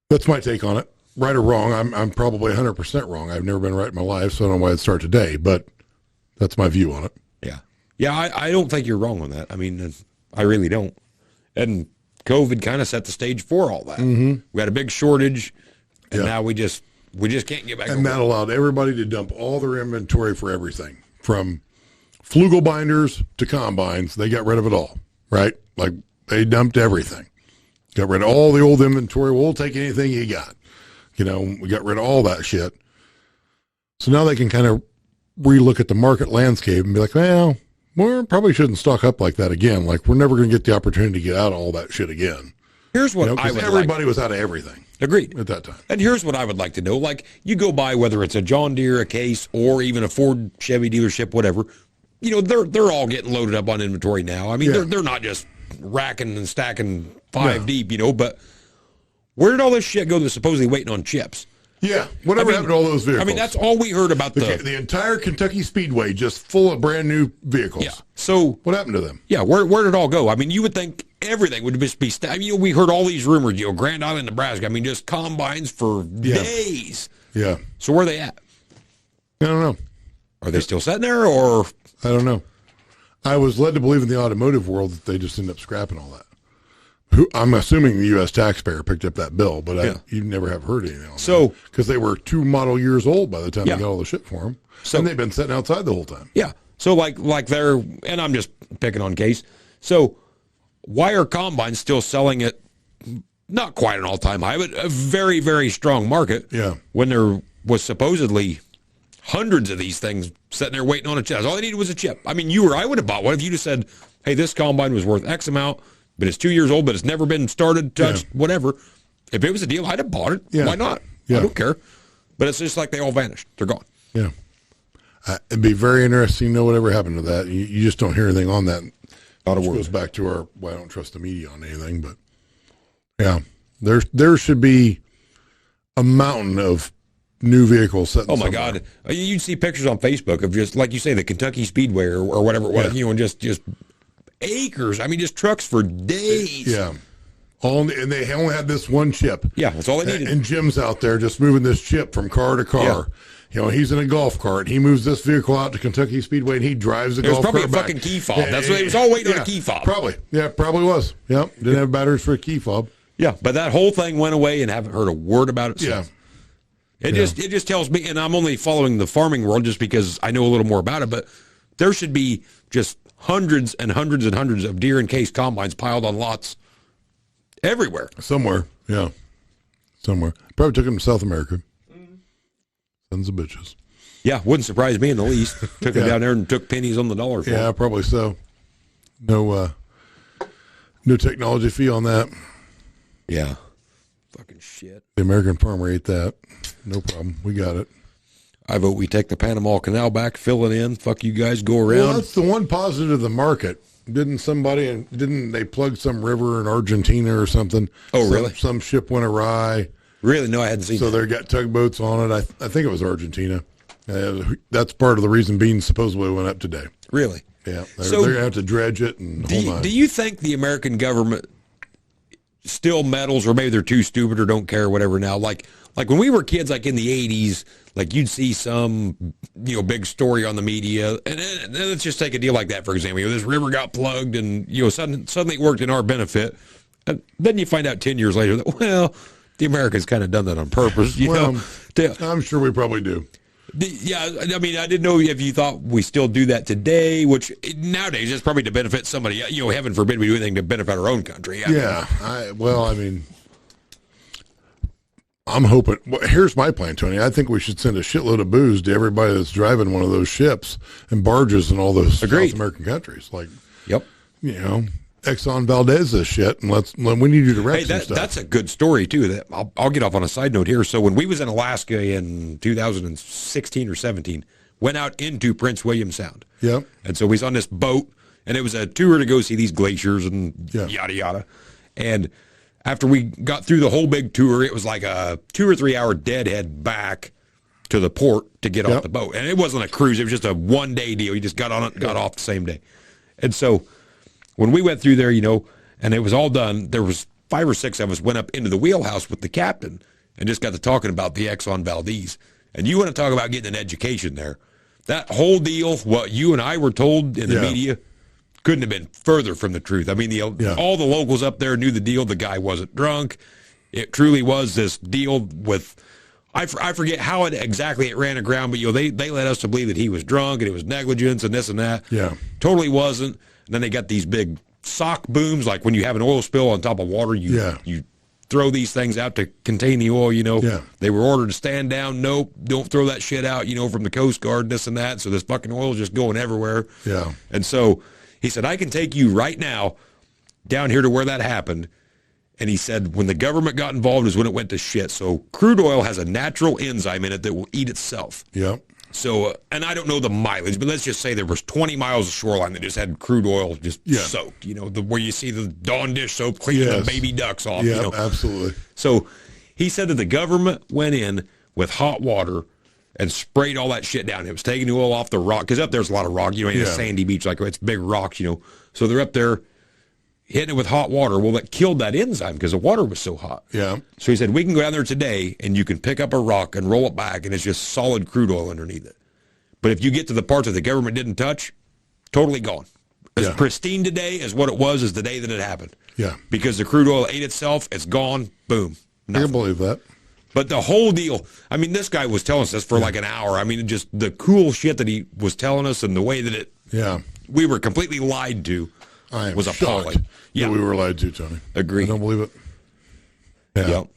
that's my take on it. Right or wrong, I'm probably 100% wrong. I've never been right in my life, so I don't know why I'd start today, but that's my view on it. Yeah. Yeah, I don't think you're wrong on that. I mean, I really don't. And COVID kind of set the stage for all that. Mm-hmm. We had a big shortage, and now we just can't get back. And that allowed everybody to dump all their inventory for everything, from flugel binders to combines. They got rid of it all, right? Like, they dumped everything. Got rid of all the old inventory. We'll take anything you got. We got rid of all that shit. So now they can kind of relook at the market landscape and be like, well, we probably shouldn't stock up like that again. Like, we're never going to get the opportunity to get out of all that shit again. Here's what I would everybody was out of everything. Agreed. At that time. And here's what I would like to know. Like, you go by, whether it's a John Deere, a Case, or even a Ford, Chevy dealership, whatever, they're all getting loaded up on inventory now. I mean, they're not just racking and stacking 5 deep, but where did all this shit go that's supposedly waiting on chips? Yeah, whatever happened to all those vehicles? I mean, that's all we heard about the entire Kentucky Speedway just full of brand new vehicles. Yeah. So what happened to them? Yeah, where did it all go? I mean, you would think everything would just be. We heard all these rumors. Grand Island, Nebraska. I mean, just combines for days. Yeah. So where are they at? I don't know. Are they still sitting there, or I don't know. I was led to believe in the automotive world that they just end up scrapping all that. I'm assuming the U.S. taxpayer picked up that bill, but you never have heard anything on that. Because they were 2 model years old by the time they got all the shit for them. And they've been sitting outside the whole time. Yeah. So like they're, and I'm just picking on Case. So why are combines still selling at not quite an all-time high, but a very, very strong market? Yeah. When there was supposedly hundreds of these things sitting there waiting on a chip. All they needed was a chip. I mean, I would have bought one if you just said, hey, this combine was worth X amount, but it's 2 years old, but it's never been started, touched, whatever. If it was a deal, I'd have bought it. Yeah. Why not? Yeah. I don't care. But it's just like they all vanished. They're gone. Yeah. It'd be very interesting to know whatever happened to that. You just don't hear anything on that. Which goes back to I don't trust the media on anything, but yeah, there should be a mountain of new vehicles set. Oh my God! You'd see pictures on Facebook of just like you say the Kentucky Speedway or whatever it was, and just acres. I mean, just trucks for days. Yeah. And they only had this one chip. Yeah, that's all they needed. And Jim's out there just moving this chip from car to car. Yeah. He's in a golf cart. He moves this vehicle out to Kentucky Speedway, and he drives the golf cart back. It was probably a fucking key fob. That's what it was all waiting on a key fob. Probably. Yeah, probably was. Yep. Didn't have batteries for a key fob. Yeah, but that whole thing went away and haven't heard a word about it since. Yeah. It just tells me, and I'm only following the farming world just because I know a little more about it, but there should be just hundreds and hundreds and hundreds of deer and case combines piled on lots everywhere. Somewhere. Yeah. Somewhere. Probably took them to South America. Sons of bitches. Yeah, wouldn't surprise me in the least. Took them down there and took pennies on the dollar for it. Yeah, probably so. No technology fee on that. Yeah. Fucking shit. The American farmer ate that. No problem. We got it. I vote we take the Panama Canal back, fill it in. Fuck you guys, go around. Well, that's the one positive of the market. Didn't they plug some river in Argentina or something? Oh, really? Some ship went awry. Really? No, I hadn't seen that. So they got tugboats on it. I think it was Argentina. That's part of the reason beans supposedly went up today. Really? Yeah. They're going to have to dredge it and hold on. Do you think the American government still meddles, or maybe they're too stupid or don't care or whatever now? Like when we were kids, like in the 80s, like you'd see some, big story on the media, and let's just take a deal like that, for example. This river got plugged and, suddenly it worked in our benefit. And then you find out 10 years later that, well, the Americans kind of done that on purpose. I'm sure we probably do. Yeah, I mean, I didn't know if you thought we still do that today, which nowadays is probably to benefit somebody. Heaven forbid we do anything to benefit our own country. I'm hoping. Well, here's my plan, Tony. I think we should send a shitload of booze to everybody that's driving one of those ships and barges in all those South American countries. Like, Exxon Valdez this shit, and we need you to wreck some stuff. That's a good story too. That I'll get off on a side note here. So when we was in Alaska in 2016 or 17, went out into Prince William Sound. Yep. And so we was on this boat, and it was a tour to go see these glaciers and yada yada. And after we got through the whole big tour, it was like a 2 or 3 hour deadhead back to the port to get off the boat. And it wasn't a cruise; it was just a 1 day deal. You just got on it, got off the same day. And so when we went through there, and it was all done, there was 5 or 6 of us went up into the wheelhouse with the captain and just got to talking about the Exxon Valdez. And you want to talk about getting an education there. That whole deal, what you and I were told in the media, couldn't have been further from the truth. I mean, all the locals up there knew the deal. The guy wasn't drunk. It truly was this deal with, I forget how exactly it ran aground, but they led us to believe that he was drunk and it was negligence and this and that. Yeah. Totally wasn't. And then they got these big sock booms, like when you have an oil spill on top of water, you throw these things out to contain the oil, They were ordered to stand down. Nope, don't throw that shit out, from the Coast Guard, this and that. So this fucking oil is just going everywhere. Yeah. And so he said, I can take you right now down here to where that happened. And he said, when the government got involved is when it went to shit. So crude oil has a natural enzyme in it that will eat itself. Yeah. So, and I don't know the mileage, but let's just say there was 20 miles of shoreline that just had crude oil just soaked, where you see the Dawn dish soap cleaning the baby ducks off. Yeah, absolutely. So he said that the government went in with hot water and sprayed all that shit down. It was taking the oil off the rock, because up there's a lot of rock. In a sandy beach, like it's big rocks, So they're up there hitting it with hot water. Well, that killed that enzyme because the water was so hot. Yeah. So he said, we can go down there today and you can pick up a rock and roll it back and it's just solid crude oil underneath it. But if you get to the parts that the government didn't touch, totally gone. As pristine today as what it was as the day that it happened. Yeah. Because the crude oil ate itself, it's gone, boom. Nothing. I can believe that. But the whole deal, I mean, this guy was telling us this for like an hour. I mean, just the cool shit that he was telling us and the way that we were completely lied to. I was appalling. Yeah, we were lied to, Tony. Agreed. I don't believe it. Yeah. Yep.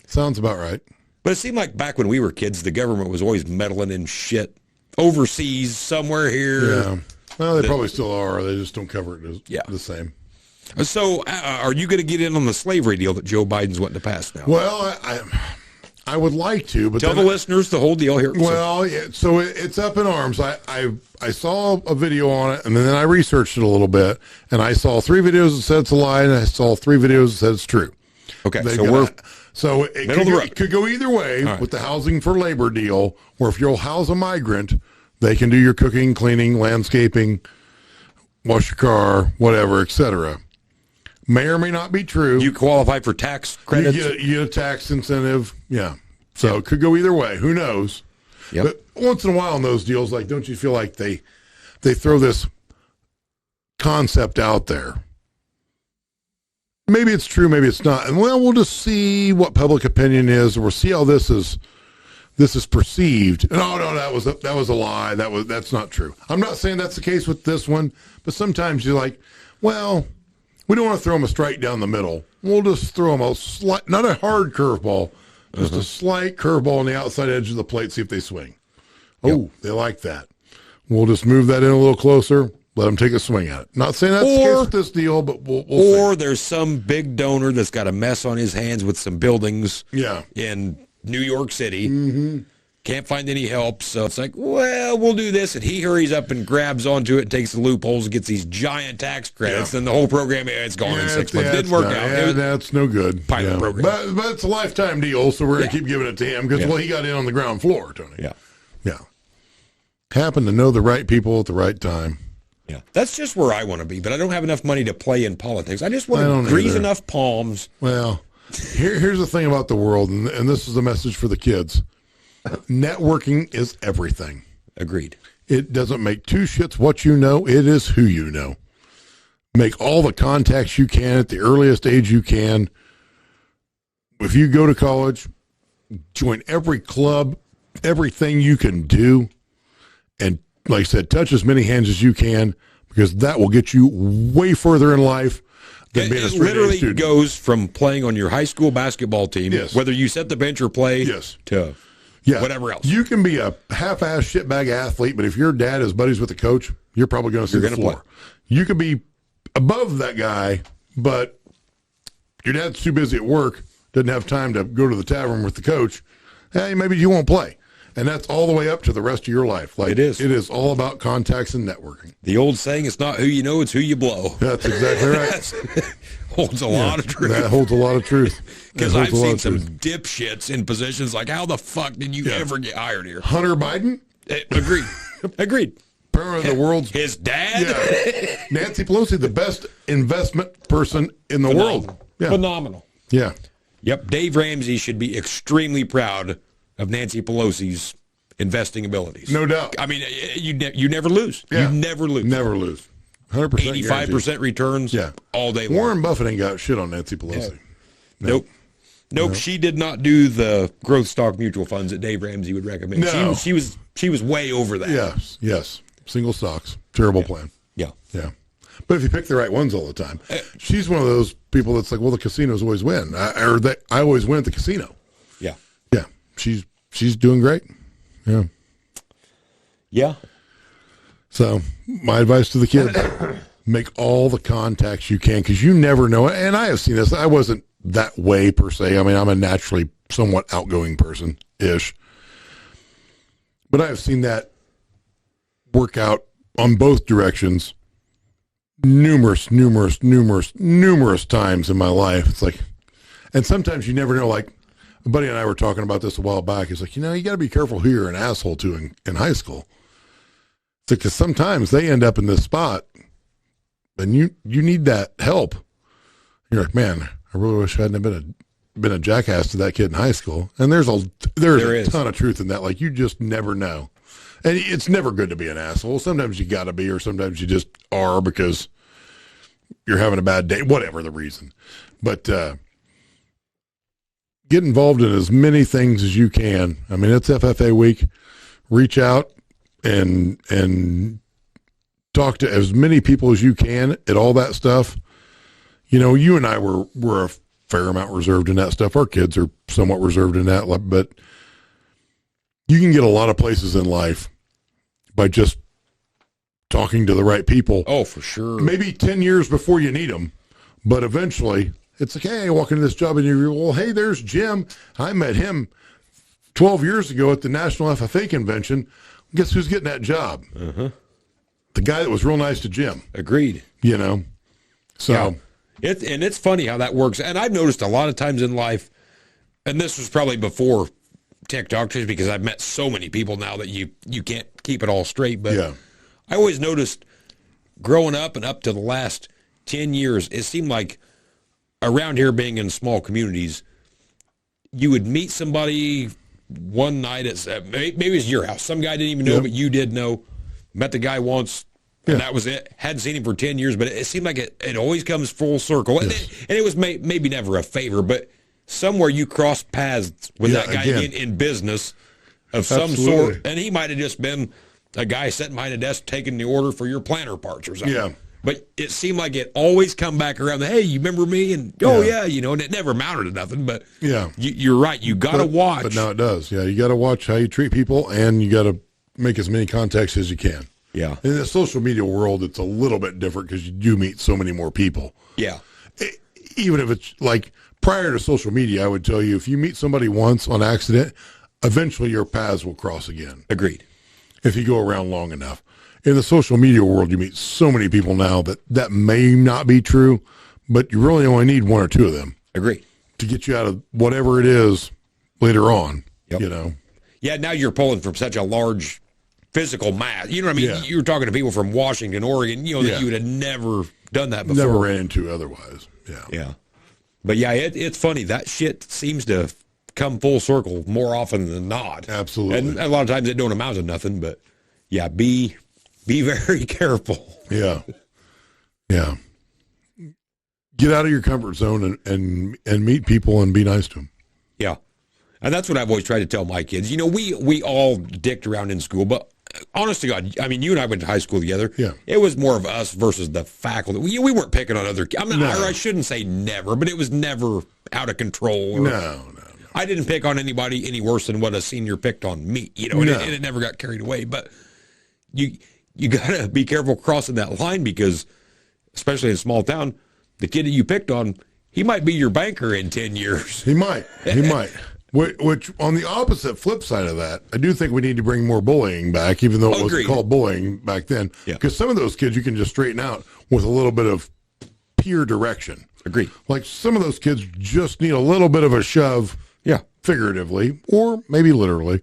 Sounds about right. But it seemed like back when we were kids, the government was always meddling in shit overseas, somewhere here. Yeah. Well, they probably still are. They just don't cover it as the same. So, are you going to get in on the slavery deal that Joe Biden's wanting to pass now? Well, I would like to, but tell the listeners the whole deal here. Well, so it's up in arms. I saw a video on it, and then I researched it a little bit, and I saw 3 videos that said it's a lie, and I saw 3 videos that said it's true. Okay, so it could go either way with the housing for labor deal, or if you'll house a migrant, they can do your cooking, cleaning, landscaping, wash your car, whatever, etc. May or may not be true. You qualify for tax credits. You get a tax incentive. Yeah. So it could go either way. Who knows? Yep. But once in a while in those deals, like, don't you feel like they throw this concept out there? Maybe it's true, maybe it's not. And we'll just see what public opinion is, or we'll see how this is perceived. And no, that was a lie. That's not true. I'm not saying that's the case with this one, but sometimes you're like, well, we don't want to throw them a straight down the middle. We'll just throw them a slight, not a hard curveball, just a slight curveball on the outside edge of the plate, see if they swing. Oh, they like that. We'll just move that in a little closer, let them take a swing at it. Not saying that's the case with this deal, but we'll or see. There's some big donor that's got a mess on his hands with some buildings in New York City. Mm-hmm. Can't find any help, so it's like, well, we'll do this, and he hurries up and grabs onto it, takes the loopholes, and gets these giant tax credits, then the whole program, it's gone in 6 months. Didn't work out. Yeah, that's no good. Pilot program. But it's a lifetime deal, so we're going to keep giving it to him, because, he got in on the ground floor, Tony. Yeah. Happened to know the right people at the right time. Yeah. That's just where I want to be, but I don't have enough money to play in politics. I just want to grease enough palms. Well, here's the thing about the world, and this is a message for the kids. Networking is everything. Agreed. It doesn't make 2 shits what you know. It is who you know. Make all the contacts you can at the earliest age you can. If you go to college, join every club, everything you can do. And like I said, touch as many hands as you can, because that will get you way further in life than being a straight A student. It literally goes from playing on your high school basketball team, whether you set the bench or play, to whatever else. You can be a half-ass shitbag athlete, but if your dad is buddies with the coach, you're probably going to see the floor. Play. You could be above that guy, but your dad's too busy at work, doesn't have time to go to the tavern with the coach. Hey, maybe you won't play. And that's all the way up to the rest of your life. Like, it is. It is all about contacts and networking. The old saying, it's not who you know, it's who you blow. That's exactly right. Holds a lot of truth. That holds a lot of truth. Because I've seen some dipshits in positions like, how the fuck did you ever get hired here? Hunter Biden? Agreed. Agreed. The world's his dad? Yeah. Nancy Pelosi, the best investment person in the world. Yeah. Phenomenal. Yeah. Yep. Dave Ramsey should be extremely proud of Nancy Pelosi's investing abilities. No doubt. I mean, you never lose. Yeah. You never lose. Never lose. 100%. 85% returns all day long. Warren Buffett ain't got shit on Nancy Pelosi. Yeah. Nope. She did not do the growth stock mutual funds that Dave Ramsey would recommend. No. She was way over that. Yes. Single stocks. Terrible plan. Yeah. But if you pick the right ones all the time, she's one of those people that's like, well, the casinos always win. I always win at the casino. Yeah. Yeah. She's doing great. Yeah. Yeah. So my advice to the kids, make all the contacts you can, because you never know. And I have seen this. I wasn't that way per se. I mean, I'm a naturally somewhat outgoing person-ish. But I have seen that work out on both directions numerous times in my life. It's like, and sometimes you never know. Like, a buddy and I were talking about this a while back. He's like, you got to be careful who you're an asshole to in high school. It's because sometimes they end up in this spot, and you need that help. You're like, man, I really wish I hadn't been a jackass to that kid in high school. And there's a ton of truth in that. Like, you just never know. And it's never good to be an asshole. Sometimes you got to be, or sometimes you just are because you're having a bad day, whatever the reason. But get involved in as many things as you can. I mean, it's FFA week. Reach out and talk to as many people as you can at all that stuff. You and I were a fair amount reserved in that stuff. Our kids are somewhat reserved in that, but you can get a lot of places in life by just talking to the right people. Oh, for sure. Maybe 10 years before you need them, but eventually it's like, hey, I walk into this job and you're, well, hey, there's Jim. I met him 12 years ago at the National FFA convention. Guess who's getting that job? Uh-huh. The guy that was real nice to Jim. Agreed. So. Yeah. It's funny how that works. And I've noticed a lot of times in life, and this was probably before TikTok, just because I've met so many people now that you can't keep it all straight. But yeah. I always noticed growing up and up to the last 10 years, it seemed like around here being in small communities, you would meet somebody one night at maybe it was your house. Some guy didn't even know, but you did know. Met the guy once, and that was it. Hadn't seen him for 10 years, but it seemed like it always comes full circle. Yes. And it was maybe never a favor, but somewhere you cross paths with that guy in business of some sort, and he might have just been a guy sitting behind a desk taking the order for your planter parts or something. Yeah. But it seemed like it always come back around. Hey, you remember me? And and it never amounted to nothing. But you're right. You got to watch. But now it does. Yeah, you got to watch how you treat people, and you got to make as many contacts as you can. Yeah. In the social media world, it's a little bit different because you do meet so many more people. Yeah. Even if it's like prior to social media, I would tell you if you meet somebody once on accident, eventually your paths will cross again. Agreed. If you go around long enough. In the social media world, you meet so many people now that may not be true, but you really only need one or two of them. Agreed. To get you out of whatever it is later on, Yeah, now you're pulling from such a large physical mass. You know what I mean? Yeah. You're talking to people from Washington, Oregon, that you would have never done that before. Never ran into otherwise. Yeah. Yeah. But yeah, it's funny. That shit seems to come full circle more often than not. Absolutely. And a lot of times it don't amount to nothing, but yeah, be very careful. Yeah. Yeah. Get out of your comfort zone and meet people and be nice to them. Yeah. And that's what I've always tried to tell my kids. We all dicked around in school, but honest to God, I mean, you and I went to high school together. Yeah. It was more of us versus the faculty. We weren't picking on other kids. I shouldn't say never, but it was never out of control. No. I didn't pick on anybody any worse than what a senior picked on me, and it never got carried away. But you got to be careful crossing that line because, especially in a small town, the kid that you picked on, he might be your banker in 10 years. He might. Which, on the opposite flip side of that, I do think we need to bring more bullying back, even though it wasn't called bullying back then. Because some of those kids you can just straighten out with a little bit of peer direction. Agreed. Like some of those kids just need a little bit of a shove, figuratively, or maybe literally,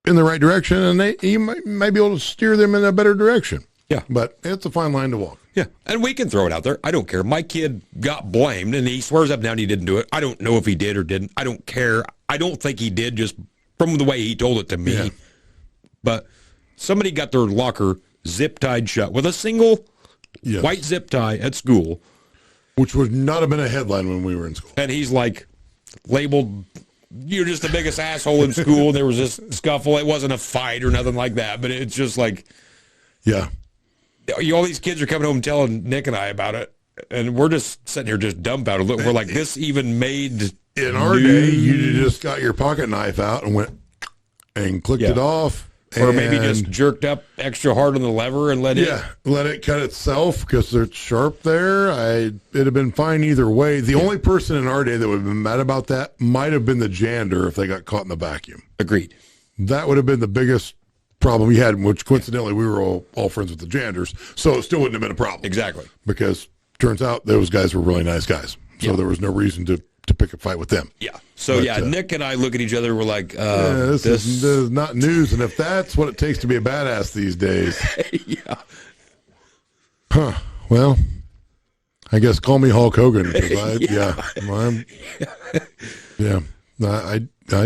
in the right direction, and you might be able to steer them in a better direction. Yeah. But it's a fine line to walk. Yeah, and we can throw it out there. I don't care. My kid got blamed, and he swears up and down he didn't do it. I don't know if he did or didn't. I don't care. I don't think he did just from the way he told it to me. Yeah. But somebody got their locker zip-tied shut with a single white zip tie at school. Which would not have been a headline when we were in school. And he's like labeled, you're just the biggest asshole in school. There was this scuffle. It wasn't a fight or nothing like that, but it's just like... Yeah. All these kids are coming home telling Nick and I about it, and we're just sitting here just dumbfounded. Look, we're like, this even made in our day. You just got your pocket knife out and went and clicked it off, or maybe just jerked up extra hard on the lever and let it cut itself because it's sharp there. It'd have been fine either way. The only person in our day that would have been mad about that might have been the janitor if they got caught in the vacuum. Agreed. that would have been the biggest problem we had, which coincidentally we were all friends with the janitors, so it still wouldn't have been a problem. Exactly. Because turns out those guys were really nice guys. So there was no reason to pick a fight with them. Yeah. So, Nick and I look at each other, we're like, this is not news, and if that's what it takes to be a badass these days. Yeah. Huh. Well, I guess call me Hulk Hogan. I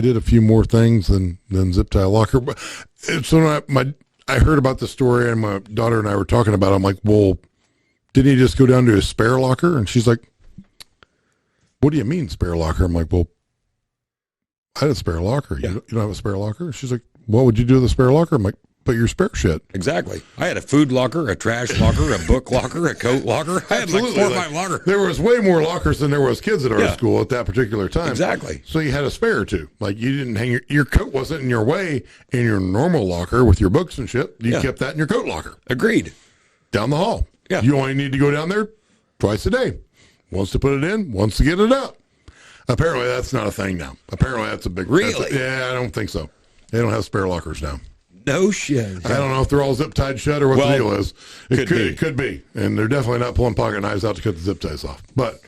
did a few more things than zip tie locker. But so I heard about the story, and my daughter and I were talking about it. I'm like, well, didn't he just go down to his spare locker? And she's like, what do you mean spare locker? I'm like, well, I had a spare locker. You don't have a spare locker? She's like, what would you do with a spare locker? I'm like, put your spare shit. Exactly. I had a food locker, a trash locker, a book locker, a coat locker. I had like 4 or 5 lockers. There was way more lockers than there was kids at our school at that particular time. Exactly. So you had a spare too. Like you didn't hang your coat wasn't in your way in your normal locker with your books and shit. You kept that in your coat locker. Agreed. Down the hall. Yeah. You only need to go down there twice a day. Once to put it in, once to get it out. Apparently that's not a thing now. Apparently that's a big... Really? I don't think so. They don't have spare lockers now. No shit. I don't know if they're all zip tied shut or what the deal is. It could be. And they're definitely not pulling pocket knives out to cut the zip ties off. But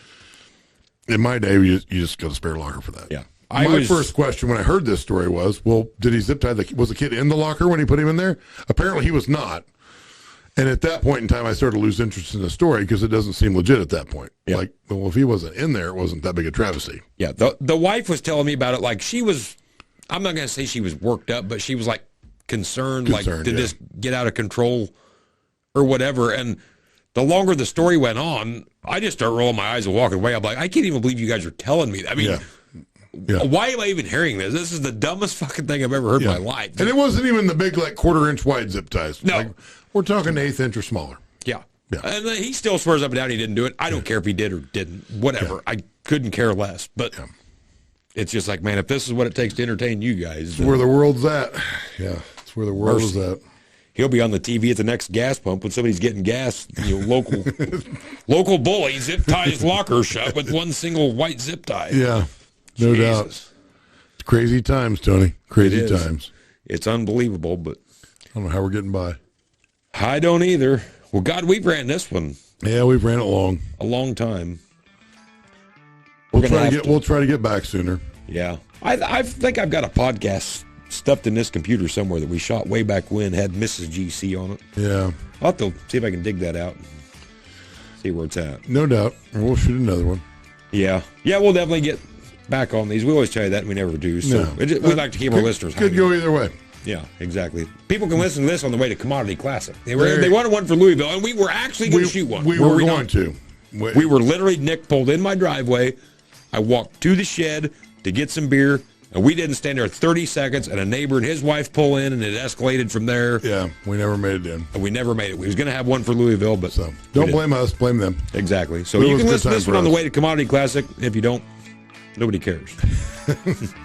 in my day, you just got a spare locker for that. Yeah. My first question when I heard this story was, well, did he zip tie was the kid in the locker when he put him in there? Apparently he was not. And at that point in time, I started to lose interest in the story because it doesn't seem legit at that point. Yeah. Like, well, if he wasn't in there, it wasn't that big a travesty. Yeah. The wife was telling me about it. Like she was, I'm not going to say she was worked up, but she was like concerned like, did this get out of control or whatever? And the longer the story went on, I just started rolling my eyes and walking away. I'm like, I can't even believe you guys are telling me that. I mean, why am I even hearing this? This is the dumbest fucking thing I've ever heard in my life. And it wasn't even the big, like, 1/4-inch wide zip ties. No. Like, we're talking 1/8 inch or smaller. Yeah. And he still swears up and down he didn't do it. I don't care if he did or didn't. Whatever. Yeah. I couldn't care less. But it's just like, man, if this is what it takes to entertain you guys. It's where the world's at. Yeah. It's where the world is at. He'll be on the TV at the next gas pump when somebody's getting gas. Local bully zip ties locker shut with one single white zip tie. Yeah. No doubt. It's crazy times, Tony. Crazy times. It's unbelievable, but I don't know how we're getting by. I don't either. Well, God, we've ran this one. Yeah, we've ran it long. A long time. We'll try to get back sooner. Yeah. I think I've got a podcast stuffed in this computer somewhere that we shot way back when, had Mrs. GC on it. Yeah. I'll have to see if I can dig that out and see where it's at. No doubt. We'll shoot another one. Yeah. Yeah, we'll definitely get back on these. We always tell you that, and we never do. So we like to keep our listeners could go either way. Yeah, exactly. People can listen to this on the way to Commodity Classic. They wanted one for Louisville, and we were actually going to shoot one. We were going to. We were literally, Nick pulled in my driveway. I walked to the shed to get some beer, and we didn't stand there 30 seconds, and a neighbor and his wife pull in, and it escalated from there. Yeah, we never made it in. And we never made it. We was going to have one for Louisville, but so don't blame us, blame them. Exactly. So you can listen to this one on the way to Commodity Classic. If you don't, nobody cares.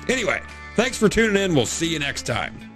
Anyway, thanks for tuning in. We'll see you next time.